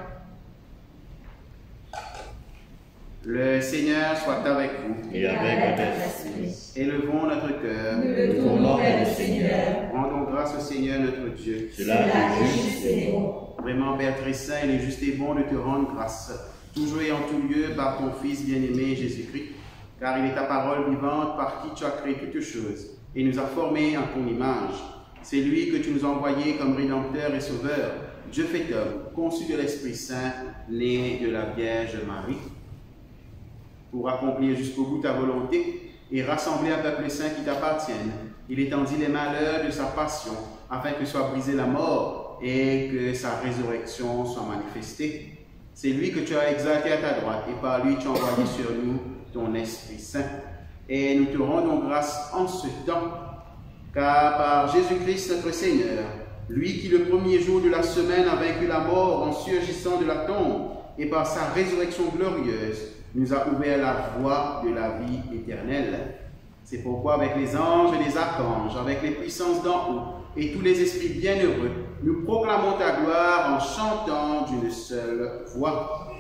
S2: Le Seigneur soit avec vous.
S5: Et avec votre esprit.
S2: Élevons notre cœur.
S6: Nous le tournons vers le Seigneur.
S2: Rendons grâce au Seigneur notre Dieu.
S5: Cela est juste et bon.
S2: Vraiment, Père très saint, il est juste et bon de te rendre grâce, toujours et en tout lieu, par ton Fils bien-aimé Jésus-Christ, car il est ta parole vivante par qui tu as créé toutes choses et nous a formés en ton image. C'est lui que tu nous as envoyé comme Rédempteur et Sauveur, Dieu fait homme, conçu de l'Esprit Saint, né de la Vierge Marie, pour accomplir jusqu'au bout ta volonté et rassembler un peuple saint qui t'appartienne. Il étendit les malheurs de sa passion, afin que soit brisée la mort et que sa résurrection soit manifestée. C'est lui que tu as exalté à ta droite, et par lui tu as envoyé sur nous ton Esprit Saint. Et nous te rendons grâce en ce temps, car par Jésus-Christ notre Seigneur, lui qui le premier jour de la semaine a vaincu la mort en surgissant de la tombe, et par sa résurrection glorieuse, nous a ouvert la voie de la vie éternelle. C'est pourquoi avec les anges et les archanges, avec les puissances d'en haut et tous les esprits bienheureux, nous proclamons ta gloire en chantant d'une seule voix.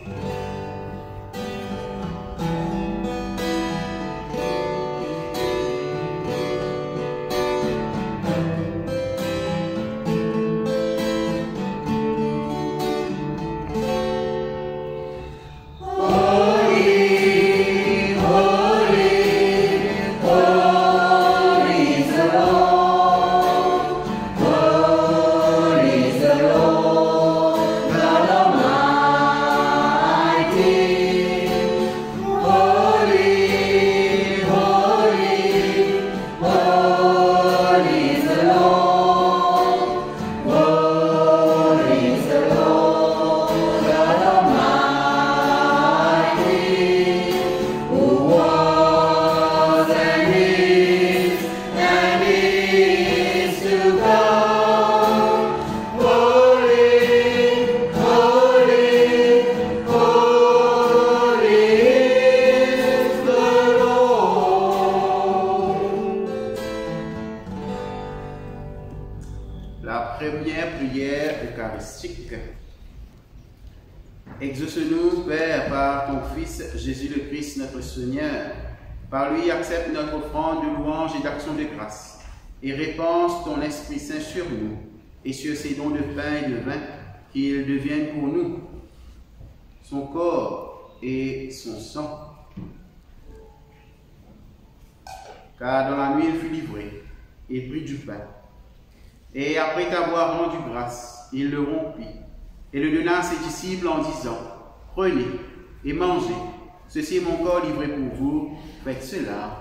S2: Exauce-nous, Père, par ton Fils Jésus le Christ, notre Seigneur. Par lui, accepte notre offrande de louange et d'action de grâce, et répands ton Esprit Saint sur nous, et sur ces dons de pain et de vin, qu'ils deviennent pour nous son corps et son sang. Car dans la nuit, il fut livré, et prit du pain. Et après t'avoir rendu grâce, il le rompit, et le donna à ses disciples en disant, « Prenez et mangez, ceci est mon corps livré pour vous, faites cela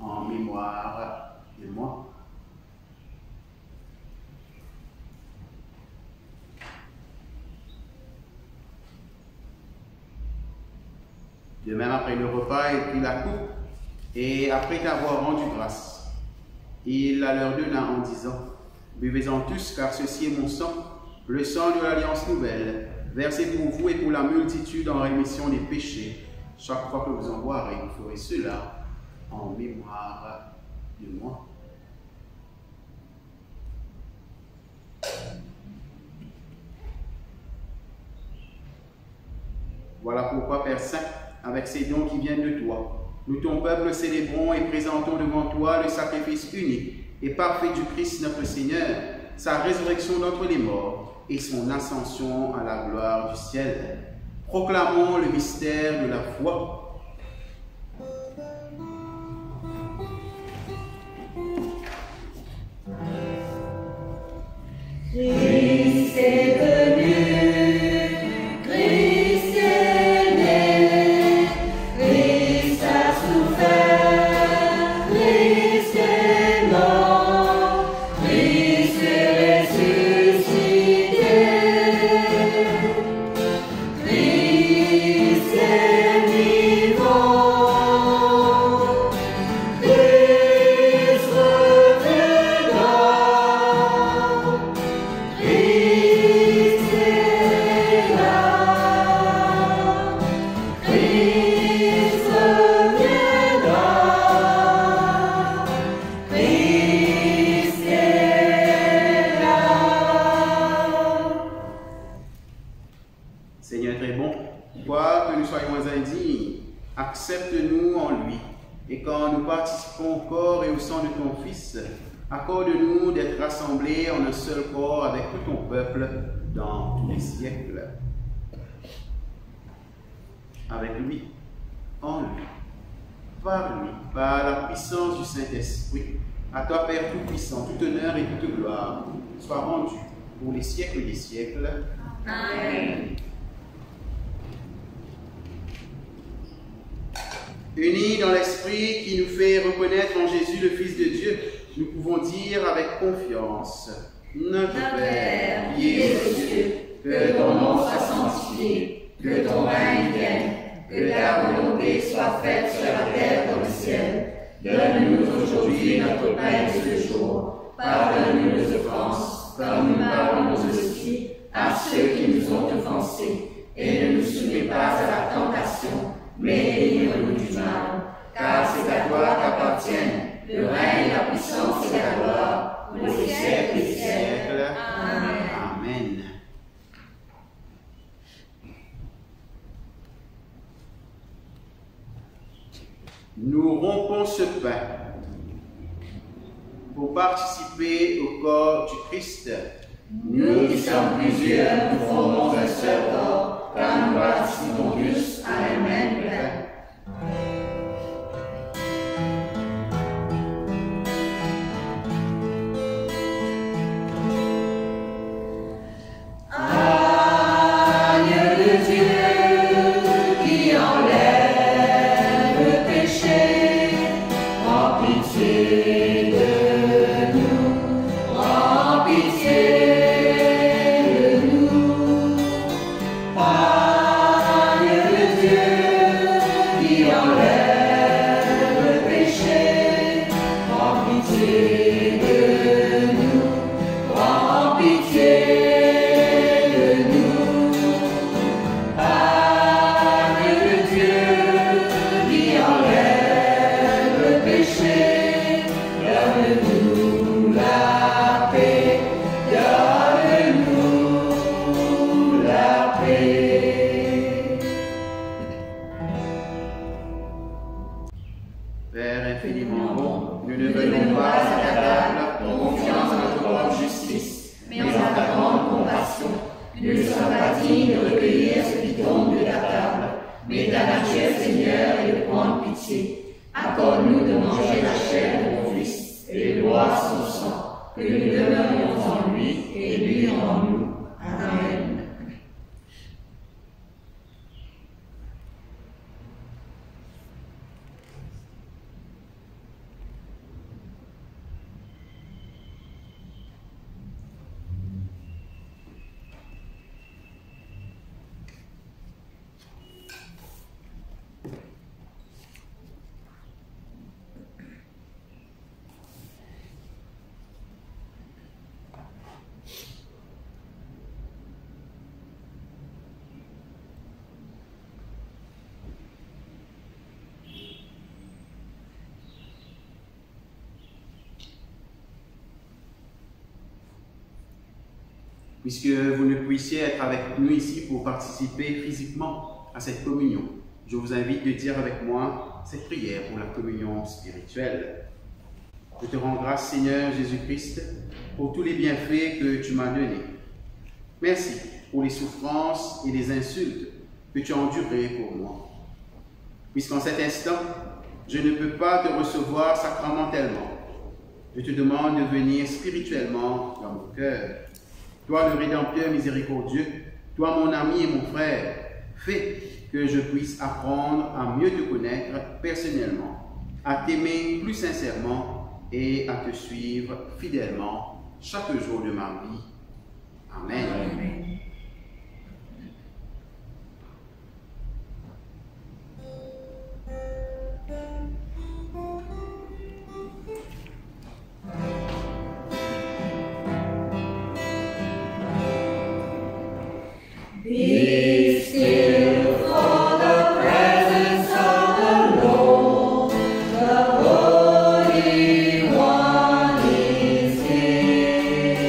S2: en mémoire de moi. » De même, après le repas, il prit la coupe, et après t'avoir rendu grâce, il la leur donna en disant, « Buvez-en tous, car ceci est mon sang, le sang de l'Alliance nouvelle, versé pour vous et pour la multitude en rémission des péchés. Chaque fois que vous en boirez, vous ferez cela en mémoire de moi. » Voilà pourquoi, Père Saint, avec ces dons qui viennent de toi, nous, ton peuple, célébrons et présentons devant toi le sacrifice unique et parfait du Christ notre Seigneur, sa résurrection d'entre les morts et son ascension à la gloire du ciel. Proclamons le mystère de la foi.
S3: Christ est venu, Christ est né, Christ a souffert, Christ est mort, Christ est ressuscité.
S2: soyons indignes, accepte-nous en lui. Et quand nous participons au corps et au sang de ton Fils, accorde-nous d'être rassemblés en un seul corps avec tout ton peuple dans tous les siècles. Avec lui, en lui, par la puissance du Saint-Esprit, à toi Père Tout-Puissant, tout honneur et toute gloire, soit rendu pour les siècles des siècles.
S6: Amen.
S2: Unis dans l'Esprit qui nous fait reconnaître en Jésus le Fils de Dieu, nous pouvons dire avec confiance: Notre Père, qui es aux cieux,
S3: que ton nom soit sanctifié, que ton règne vienne, que ta volonté soit faite sur la terre comme au ciel. Donne-nous aujourd'hui notre pain de ce jour. Pardonne-nous nos offenses, comme nous pardonnons aussi à ceux qui nous ont offensés. Et ne nous soumets pas à la tentation, mais délivre-nous du mal. Car c'est à toi qu'appartiennent le règne, la puissance et la gloire, pour les siècles des siècles. Amen.
S2: Amen. Nous rompons ce pain pour participer au corps du Christ.
S3: Nous qui sommes plusieurs, nous formons un seul corps, car nous participons tous à un même pain.
S2: Puisque vous ne puissiez être avec nous ici pour participer physiquement à cette communion, je vous invite de dire avec moi cette prière pour la communion spirituelle. Je te rends grâce, Seigneur Jésus-Christ, pour tous les bienfaits que tu m'as donnés. Merci pour les souffrances et les insultes que tu as endurées pour moi. Puisqu'en cet instant, je ne peux pas te recevoir sacramentellement, je te demande de venir spirituellement dans mon cœur. Toi, le Rédempteur miséricordieux, toi, mon ami et mon frère, fais que je puisse apprendre à mieux te connaître personnellement, à t'aimer plus sincèrement et à te suivre fidèlement chaque jour de ma vie. Amen. Amen.
S3: Be still for the presence of the Lord, the Holy One is here.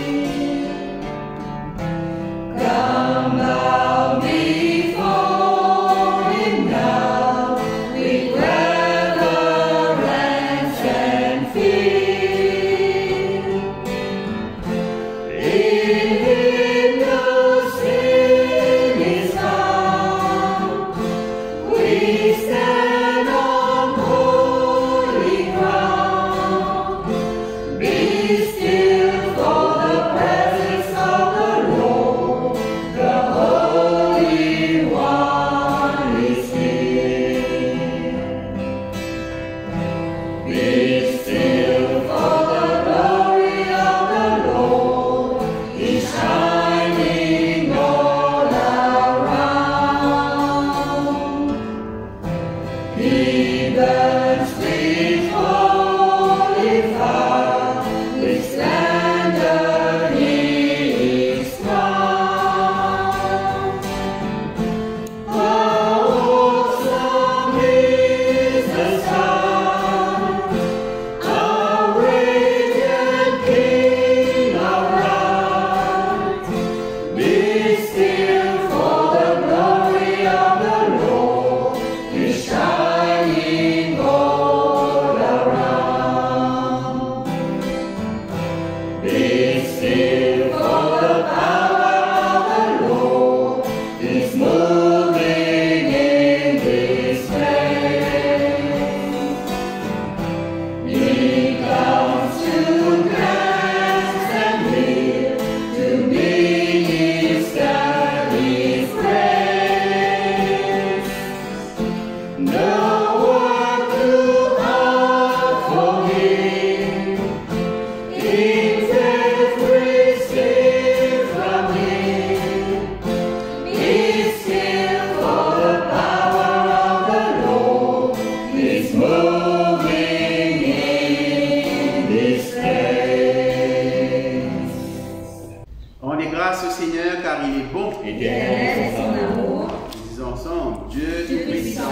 S2: car il est bon.
S3: Éternel est son amour.
S2: Nous disons ensemble, Dieu
S3: Tout-Puissant,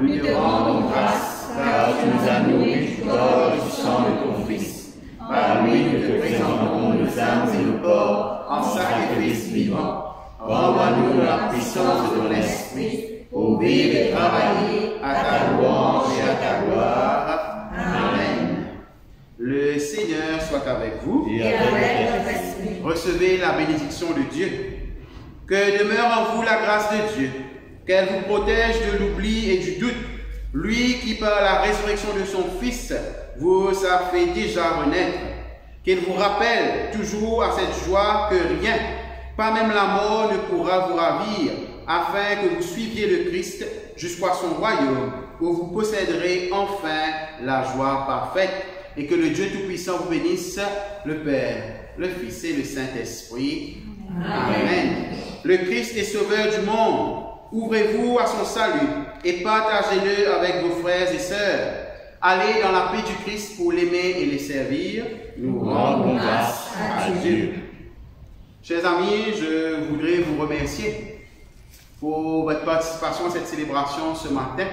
S2: nous
S3: nous te rendons grâce, car tu nous as nourris du corps et du sang de ton Fils. Par lui, nous te présentons nos âmes et nos corps en sacrifice vivant. Renvoie-nous la puissance de ton esprit pour vivre et travailler à ta louange et à ta gloire. Amen.
S2: Le Seigneur soit avec vous.
S3: Et avec votre esprit.
S2: Recevez la bénédiction de Dieu. Que demeure en vous la grâce de Dieu, qu'elle vous protège de l'oubli et du doute, lui qui par la résurrection de son Fils vous a fait déjà renaître, qu'il vous rappelle toujours à cette joie que rien, pas même la mort, ne pourra vous ravir, afin que vous suiviez le Christ jusqu'à son royaume, où vous posséderez enfin la joie parfaite, et que le Dieu Tout-Puissant vous bénisse, le Père, le Fils et le Saint-Esprit. Amen. Le Christ est sauveur du monde. Ouvrez-vous à son salut et partagez-le avec vos frères et sœurs. Allez dans la paix du Christ pour l'aimer et le servir.
S3: Nous rendons grâce à Dieu.
S2: Chers amis, je voudrais vous remercier pour votre participation à cette célébration ce matin.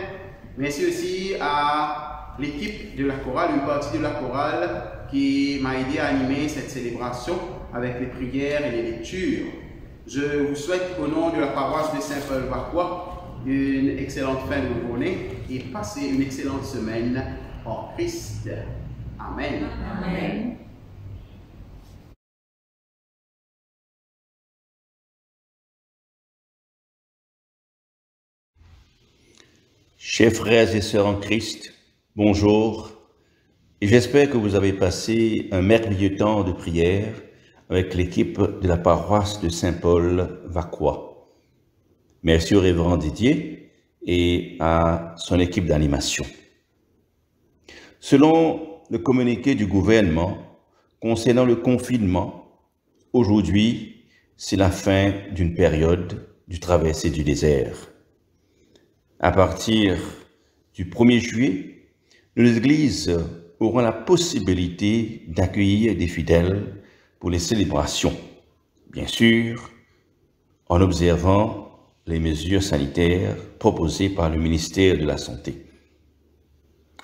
S2: Merci aussi à l'équipe de la chorale, une partie de la chorale qui m'a aidé à animer cette célébration avec les prières et les lectures. Je vous souhaite au nom de la paroisse de Saint-Paul-Vacquois une excellente fin de journée et passez une excellente semaine en Christ. Amen.
S3: Amen.
S8: Chers frères et sœurs en Christ, bonjour, et j'espère que vous avez passé un merveilleux temps de prière avec l'équipe de la paroisse de Saint-Paul-Vacquois. Merci au révérend Didier et à son équipe d'animation. Selon le communiqué du gouvernement concernant le confinement, aujourd'hui, c'est la fin d'une période du traversée du désert. À partir du 1er juillet, nos églises auront la possibilité d'accueillir des fidèles pour les célébrations, bien sûr, en observant les mesures sanitaires proposées par le ministère de la Santé.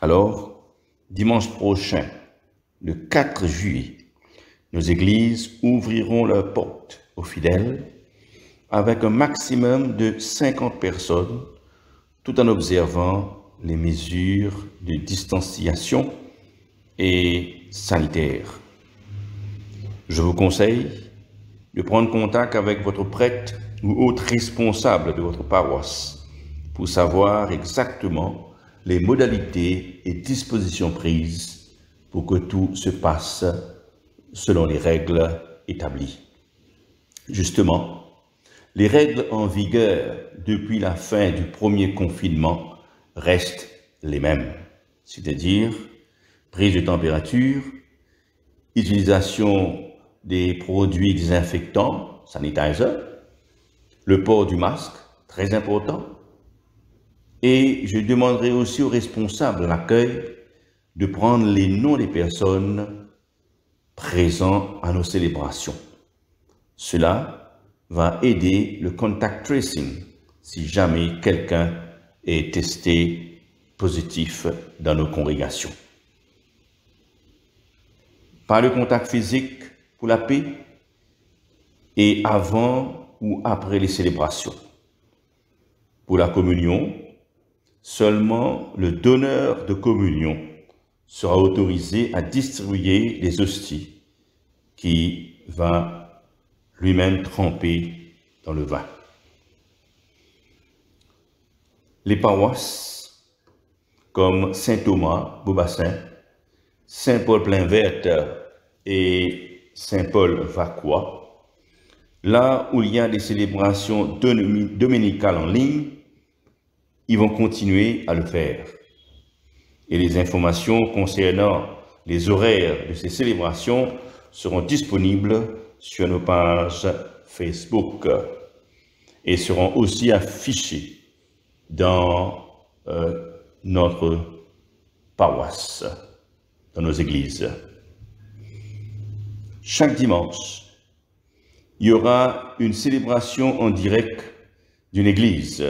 S8: Alors, dimanche prochain, le 4 juillet, nos églises ouvriront leurs portes aux fidèles avec un maximum de 50 personnes, tout en observant les mesures de distanciation et sanitaires. Je vous conseille de prendre contact avec votre prêtre ou autre responsable de votre paroisse pour savoir exactement les modalités et dispositions prises pour que tout se passe selon les règles établies. Justement, les règles en vigueur depuis la fin du premier confinement restent les mêmes, c'est-à-dire prise de température, utilisation des produits désinfectants, sanitizer, le port du masque, très important, et je demanderai aussi aux responsables de l'accueil de prendre les noms des personnes présentes à nos célébrations. Cela va aider le contact tracing si jamais quelqu'un est testé positif dans nos congrégations. Par le contact physique pour la paix et avant ou après les célébrations. Pour la communion, seulement le donneur de communion sera autorisé à distribuer les hosties qui va lui-même tremper dans le vin. Les paroisses comme Saint-Thomas, Beaubassin, Saint-Paul-Plain-Verte et Saint-Paul-Vacquois, là où il y a des célébrations dominicales en ligne, ils vont continuer à le faire. Et les informations concernant les horaires de ces célébrations seront disponibles sur nos pages Facebook et seront aussi affichées dans notre paroisse, dans nos églises. Chaque dimanche, il y aura une célébration en direct d'une église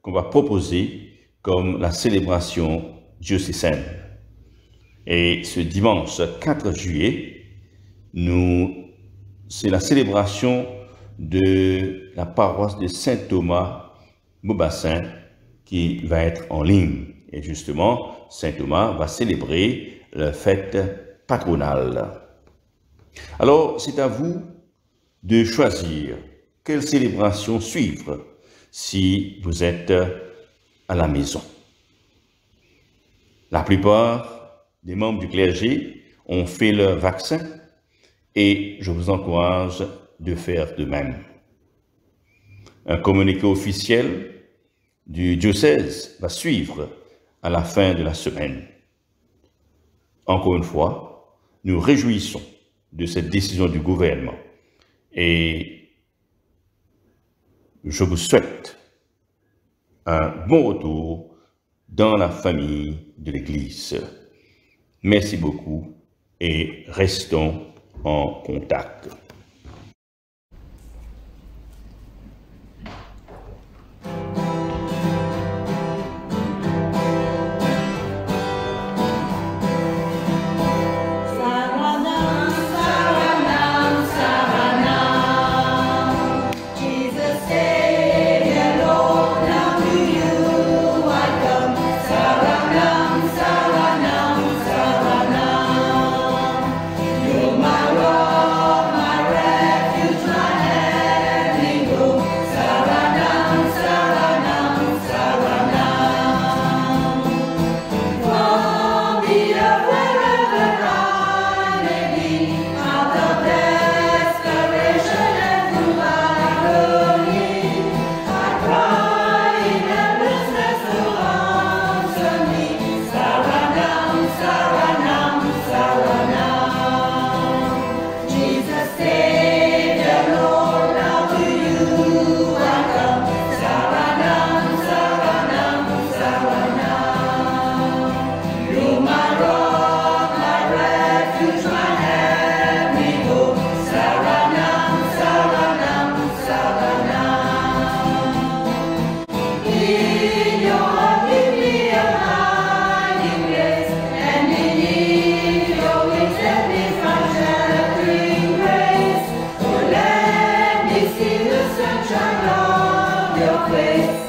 S8: qu'on va proposer comme la célébration diocésaine. Et ce dimanche 4 juillet, c'est la célébration de la paroisse de Saint-Thomas Beaubassin qui va être en ligne. Et justement, Saint-Thomas va célébrer la fête patronale. Alors, c'est à vous de choisir quelle célébration suivre si vous êtes à la maison. La plupart des membres du clergé ont fait leur vaccin et je vous encourage de faire de même. Un communiqué officiel du diocèse va suivre à la fin de la semaine. Encore une fois, nous réjouissons de cette décision du gouvernement et je vous souhaite un bon retour dans la famille de l'Église. Merci beaucoup et restons en contact.
S3: Your face.